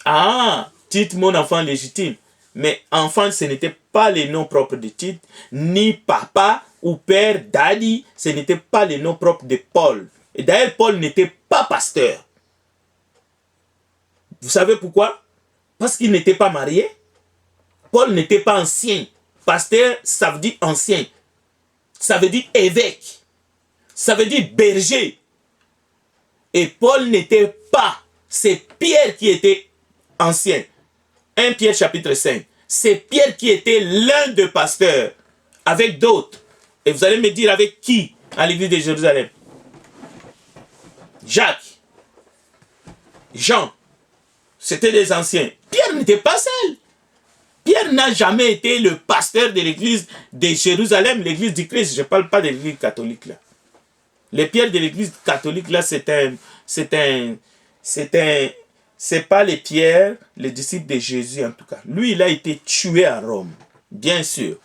Ah, Tite, mon enfant légitime. Mais enfant, ce n'était pas le nom propre de Tite, ni papa ou père, daddy, ce n'était pas le nom propre de Paul. Et d'ailleurs, Paul n'était pas pasteur. Vous savez pourquoi? Parce qu'il n'était pas marié. Paul n'était pas ancien. Pasteur, ça veut dire ancien. Ça veut dire évêque. Ça veut dire berger. Et Paul n'était pas. C'est Pierre qui était ancien. 1 Pierre chapitre 5. C'est Pierre qui était l'un des pasteurs avec d'autres. Et vous allez me dire avec qui à l'église de Jérusalem? Jacques, Jean, c'était des anciens. Pierre n'était pas seul. Pierre n'a jamais été le pasteur de l'église de Jérusalem, l'église du Christ. Je ne parle pas de l'église catholique là. Les pierres de l'église catholique là, c'est pas les pierres, les disciples de Jésus en tout cas. Lui, il a été tué à Rome, bien sûr.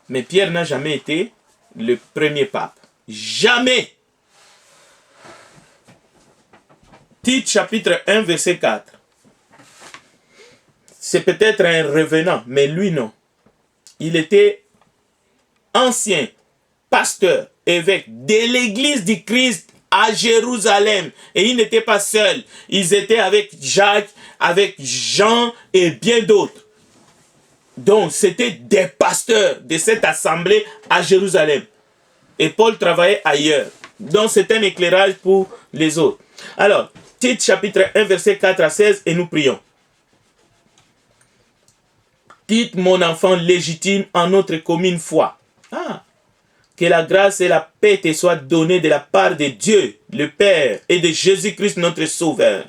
Mais Pierre n'a jamais été le premier pape. Jamais. Tite chapitre 1 verset 4. C'est peut-être un revenant, mais lui non. Il était ancien, pasteur, évêque de l'église du Christ à Jérusalem. Et il n'était pas seul. Ils étaient avec Jacques, avec Jean et bien d'autres. Donc, c'était des pasteurs de cette assemblée à Jérusalem. Et Paul travaillait ailleurs. Donc, c'est un éclairage pour les autres. Alors, Tite chapitre 1, verset 4 à 16, et nous prions. Tite, mon enfant légitime en notre commune foi. Que la grâce et la paix te soient données de la part de Dieu, le Père, et de Jésus-Christ notre Sauveur.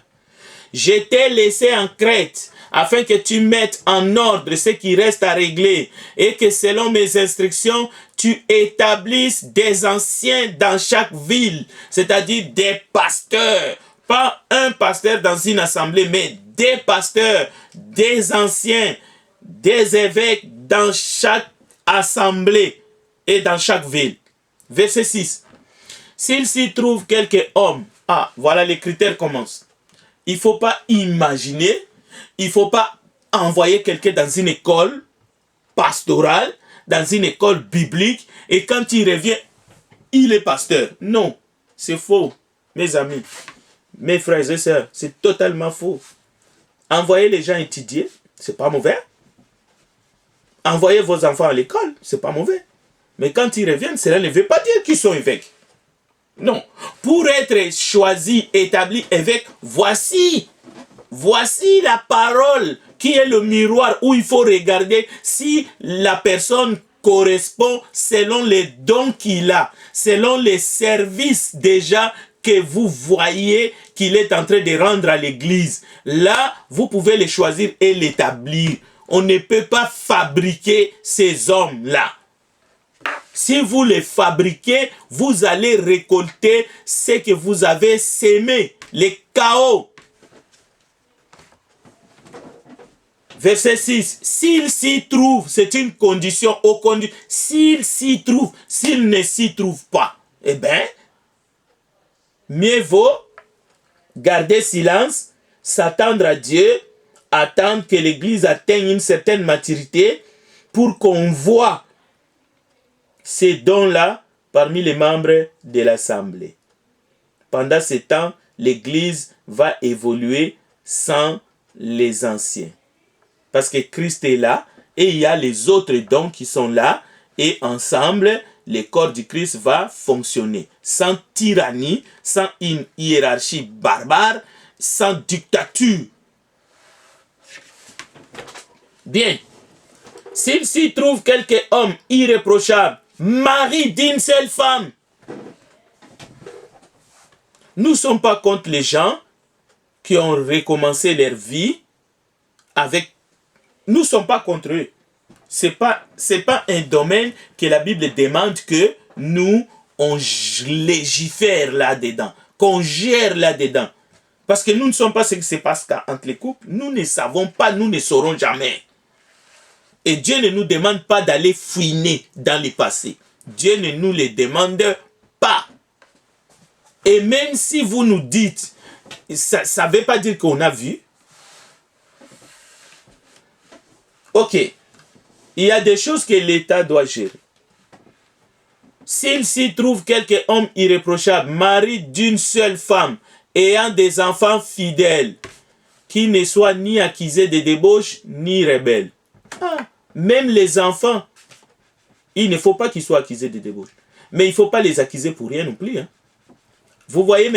Je t'ai laissé en Crète, afin que tu mettes en ordre ce qui reste à régler, et que selon mes instructions, tu établisses des anciens dans chaque ville, c'est-à-dire des pasteurs. Pas un pasteur dans une assemblée, mais des pasteurs, des anciens, des évêques dans chaque assemblée et dans chaque ville. Verset 6. S'il s'y trouve quelques hommes, voilà les critères commencent. Il ne faut pas imaginer, il ne faut pas envoyer quelqu'un dans une école pastorale, dans une école biblique, et quand il revient, il est pasteur. Non, c'est faux, mes amis, mes frères et sœurs, c'est totalement faux. Envoyer les gens étudier, c'est pas mauvais. Envoyez vos enfants à l'école, c'est pas mauvais. Mais quand ils reviennent, cela ne veut pas dire qu'ils sont évêques. Non. Pour être choisi, établi évêque, voici la parole qui est le miroir où il faut regarder si la personne correspond selon les dons qu'il a, selon les services déjà que vous voyez qu'il est en train de rendre à l'église. Là, vous pouvez le choisir et l'établir. On ne peut pas fabriquer ces hommes-là. Si vous les fabriquez, vous allez récolter ce que vous avez sémé, les chaos. Verset 6. S'il s'y trouve, c'est une condition au conduit. S'il s'y trouve, s'il ne s'y trouve pas, eh bien, mieux vaut garder silence, s'attendre à Dieu, attendre que l'Église atteigne une certaine maturité pour qu'on voit ces dons-là parmi les membres de l'Assemblée. Pendant ce temps, l'Église va évoluer sans les anciens. Parce que Christ est là et il y a les autres dons qui sont là et ensemble, le corps du Christ va fonctionner. Sans tyrannie, sans une hiérarchie barbare, sans dictature. Bien. S'il s'y trouve quelques hommes irréprochables, mari d'une seule femme. Nous ne sommes pas contre les gens qui ont recommencé leur vie avec... Nous ne sommes pas contre eux. Ce n'est pas un domaine que la Bible demande que nous, on légifère là-dedans, qu'on gère là-dedans. Parce que nous ne sommes pas ce qui se passe entre les couples. Nous ne savons pas, nous ne saurons jamais. Et Dieu ne nous demande pas d'aller fouiner dans le passé. Dieu ne nous le demande pas. Et même si vous nous dites, ça ne veut pas dire qu'on a vu. Ok. Il y a des choses que l'État doit gérer. S'il s'y trouve quelque homme irréprochable, mari d'une seule femme, ayant des enfants fidèles, qui ne soient ni accusés de débauche, ni rebelles. Même les enfants, il ne faut pas qu'ils soient accusés de débauche. Mais il ne faut pas les accuser pour rien non plus. Vous voyez,